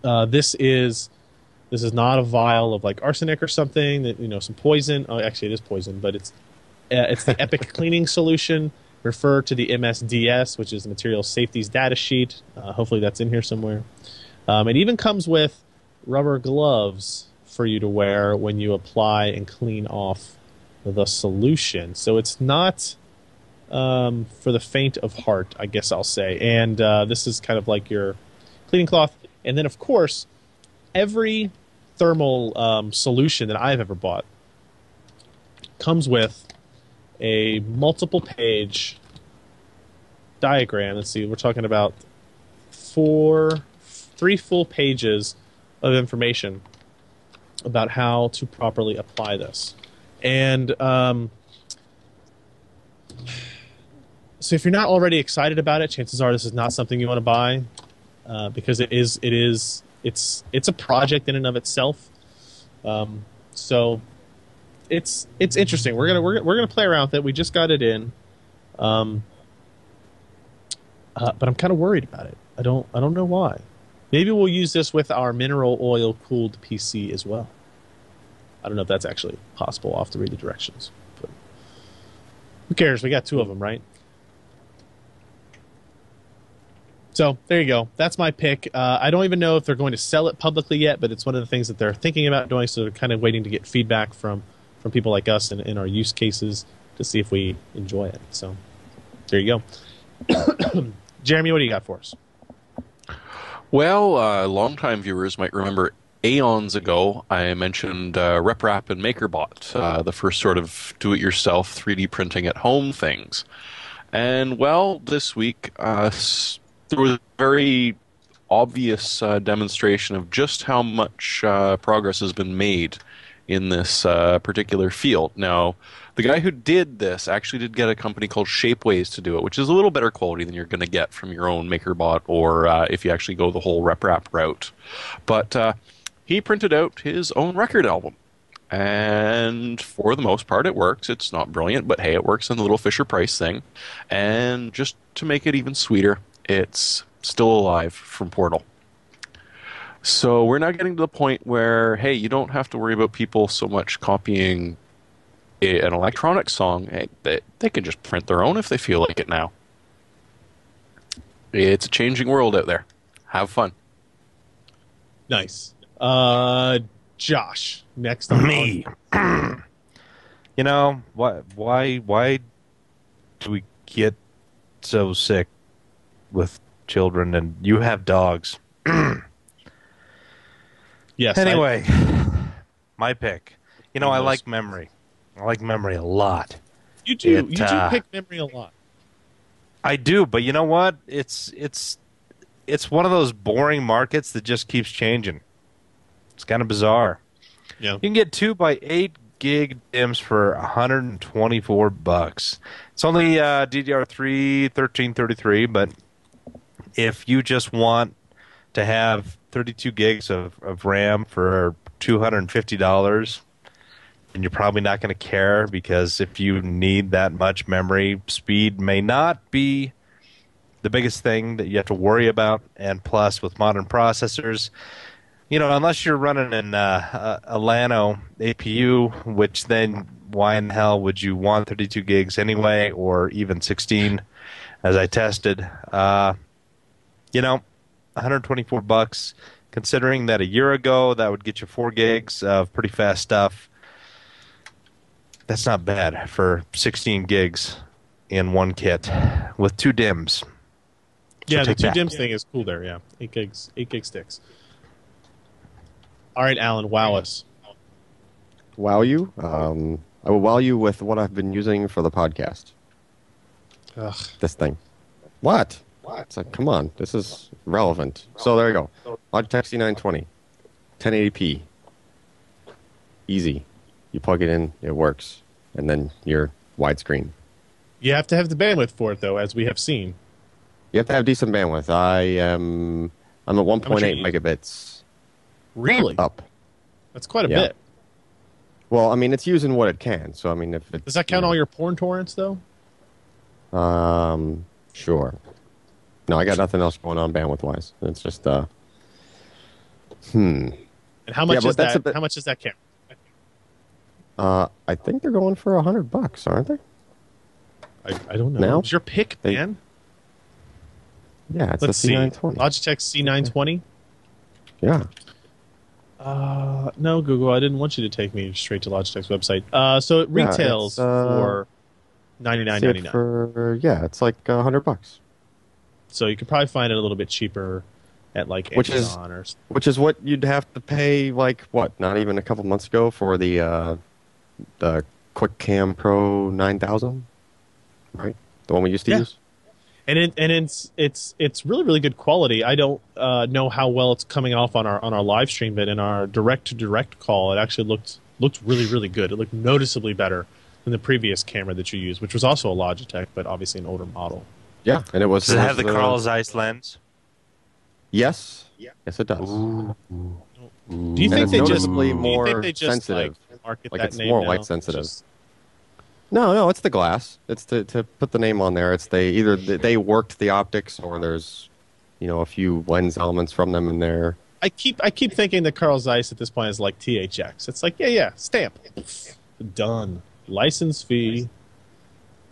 This is not a vial of like arsenic or something that some poison. Oh, actually, it is poison, but it's the Epic cleaning solution. Refer to the MSDS, which is the Material Safety's data sheet. Hopefully, that's in here somewhere. It even comes with rubber gloves for you to wear when you apply and clean off the solution. So it's not for the faint of heart, I guess I'll say. And this is kind of like your cleaning cloth. And then, of course, every thermal solution that I've ever bought comes with a multiple page diagram. Let's see, we're talking about 3 full pages of information about how to properly apply this. And so if you're not already excited about it, chances are this is not something you want to buy because it's a project in and of itself. So it's interesting. We're gonna play around with it. We just got it in, but I'm kind of worried about it. I don't know why. Maybe we'll use this with our mineral oil cooled PC as well. I don't know if that's actually possible. I'll have to read the directions. But who cares? We got 2 of them, right? So there you go. That's my pick. I don't even know if they're going to sell it publicly yet, but it's one of the things that they're thinking about doing. So they're kind of waiting to get feedback from people like us in our use cases to see if we enjoy it. So there you go. Jeremy, what do you got for us? Well, longtime viewers might remember aeons ago I mentioned RepRap and MakerBot, the first sort of do-it-yourself 3D printing at home things. And, well, this week there was a very obvious demonstration of just how much progress has been made in this particular field. Now, the guy who did this actually did get a company called Shapeways to do it, which is a little better quality than you're going to get from your own MakerBot or if you actually go the whole RepRap route. But he printed out his own record album. And for the most part, it works. It's not brilliant, but hey, it works in the little Fisher-Price thing. And just to make it even sweeter, it's still alive from Portal. So we're now getting to the point where, hey, you don't have to worry about people so much copying an electronic song. Hey, they can just print their own if they feel like it now. It's a changing world out there. Have fun. Nice. Josh, next on me. You know, why do we get so sick with children? And you have dogs. Yes. Anyway, my pick. You know, I like memory. I like memory a lot. You do. You do pick memory a lot. I do, but you know what? It's one of those boring markets that just keeps changing. It's kind of bizarre. Yeah. You can get 2x8 gig DIMMs for $124. It's only DDR3 1333, but if you just want to have 32 gigs of RAM for $250, and you're probably not going to care, because if you need that much memory, speed may not be the biggest thing that you have to worry about. And plus, with modern processors, you know, unless you're running an a Llano APU, which then why in the hell would you want 32 gigs anyway, or even 16, as I tested? You know, $124, considering that a year ago that would get you 4 gigs of pretty fast stuff. That's not bad for 16 gigs in one kit with 2 DIMMs. So yeah, the 2 DIMMs thing is cool there, yeah. 8 gig sticks. All right, Allyn, wow us. Wow you? I will wow you with what I've been using for the podcast. Ugh. This thing. What? It's like, come on, this is relevant. So there you go. Logitech C920, 1080p. Easy. You plug it in, it works, and then you're widescreen. You have to have the bandwidth for it, though, as we have seen. You have to have decent bandwidth. I'm at 1.8 megabits. Really? Up. That's quite a bit. Well, I mean, it's using what it can. So I mean, if it does that count all your porn torrents, though? Sure. No, I got nothing else going on bandwidth-wise. It's just And how much is that? How much does that count? I think they're going for $100, aren't they? I don't know. Now? It's your pick, man. Yeah, it's Let's a C920. See. Logitech C920? Yeah. No, Google, I didn't want you to take me straight to Logitech's website. So it retails for $99.99. It's like $100. So you could probably find it a little bit cheaper at like Amazon or something. Which is what you'd have to pay, like, what, not even a couple months ago for the Quick Cam Pro 9000, right? The one we used to use. And it's really, really good quality. I don't know how well it's coming off on our live stream, but in our direct call, it actually looked really, really good. It looked noticeably better than the previous camera that you used, which was also a Logitech, but obviously an older model. Yeah, and it was. Does it have the Carl Zeiss lens? Yes. Yes, it does. Do you think they just more sensitive? Like it's name more now? light sensitive. No, it's the glass. It's to put the name on there. It's either they worked the optics, or there's, a few lens elements from them in there. I keep thinking that Carl Zeiss at this point is like THX. It's like stamp, done, license fee.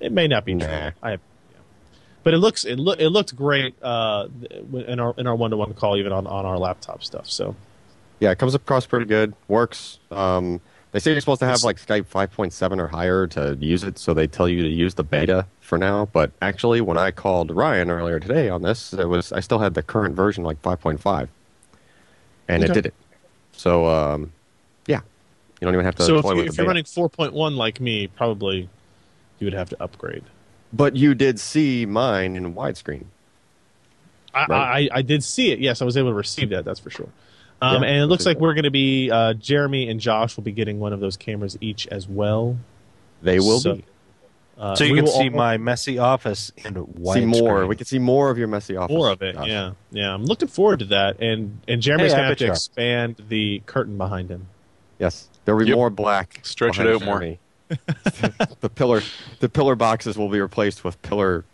It may not be true. But it looked great in our one-to-one call, even on our laptop stuff. So Yeah, it comes across pretty good. Works. They say you're supposed to have like Skype 5.7 or higher to use it, so they tell you to use the beta for now. But actually, when I called Ryan earlier today on this, I still had the current version, like 5.5, and it did it. So yeah, you don't even have to. So toy with if the you're beta. running 4.1 like me, probably you would have to upgrade. But you did see mine in widescreen. Right. I did see it. Yes, I was able to receive that. That's for sure. Yeah, and it which looks is like good. we're going to be Jeremy and Josh will be getting one of those cameras each as well. They will So- be. So you we can will see all- my messy office in widescreen. See more. We can see more of your messy office. more of it. Josh. Yeah. I'm looking forward to that. And Jeremy's Hey, I going to have bet to you are. expand the curtain behind him. Yes, there'll be Yep. more black. Stretch it behind out more. Jeremy. the pillar boxes will be replaced with pillar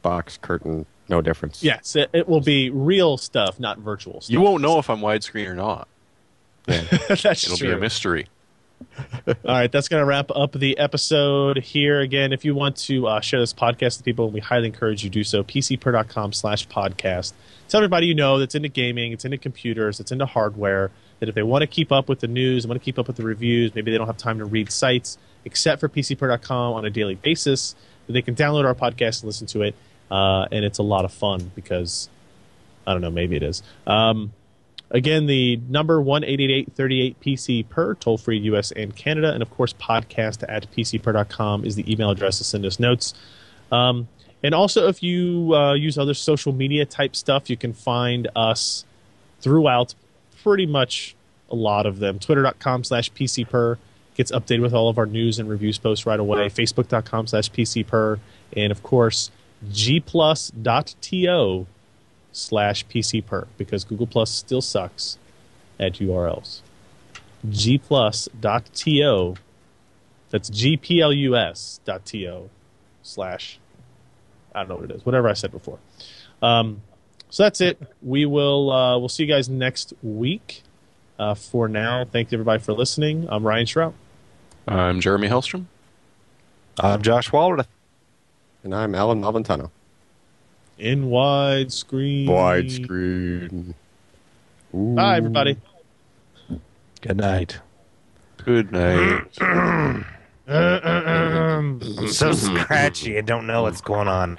box curtain. No difference. Yes, it will be real stuff, not virtual stuff. You won't know if I'm widescreen or not. That's It'll true. be a mystery. All right, that's going to wrap up the episode here. Again, if you want to share this podcast with people, we highly encourage you to do so. pcper.com/podcast. Tell everybody you know that's into gaming, it's into computers, it's into hardware, that if they want to keep up with the news, want to keep up with the reviews, maybe they don't have time to read sites, except for pcper.com on a daily basis, that they can download our podcast and listen to it. And it's a lot of fun because, I don't know, maybe it is. Again, the number 1-888-38-PC-PER, toll-free U.S. and Canada. And, of course, podcast@pcper.com is the email address to send us notes. And also, if you use other social media type stuff, you can find us throughout pretty much a lot of them. Twitter.com/PCPer gets updated with all of our news and reviews posts right away. Facebook.com/PCPer. And, of course, gplus.to/PCPer, because Google Plus still sucks at URLs. gplus.to, that's gplus.to/ I don't know what it is, whatever I said before. So that's it. We'll see you guys next week. For now, thank you everybody for listening. I'm Ryan Shrout. I'm Jeremy Hellstrom. I'm Josh Walworth. And I'm Alan Malventano. In widescreen. Widescreen. Ooh. Bye, everybody. Good night. Good night. I'm so scratchy. I don't know what's going on.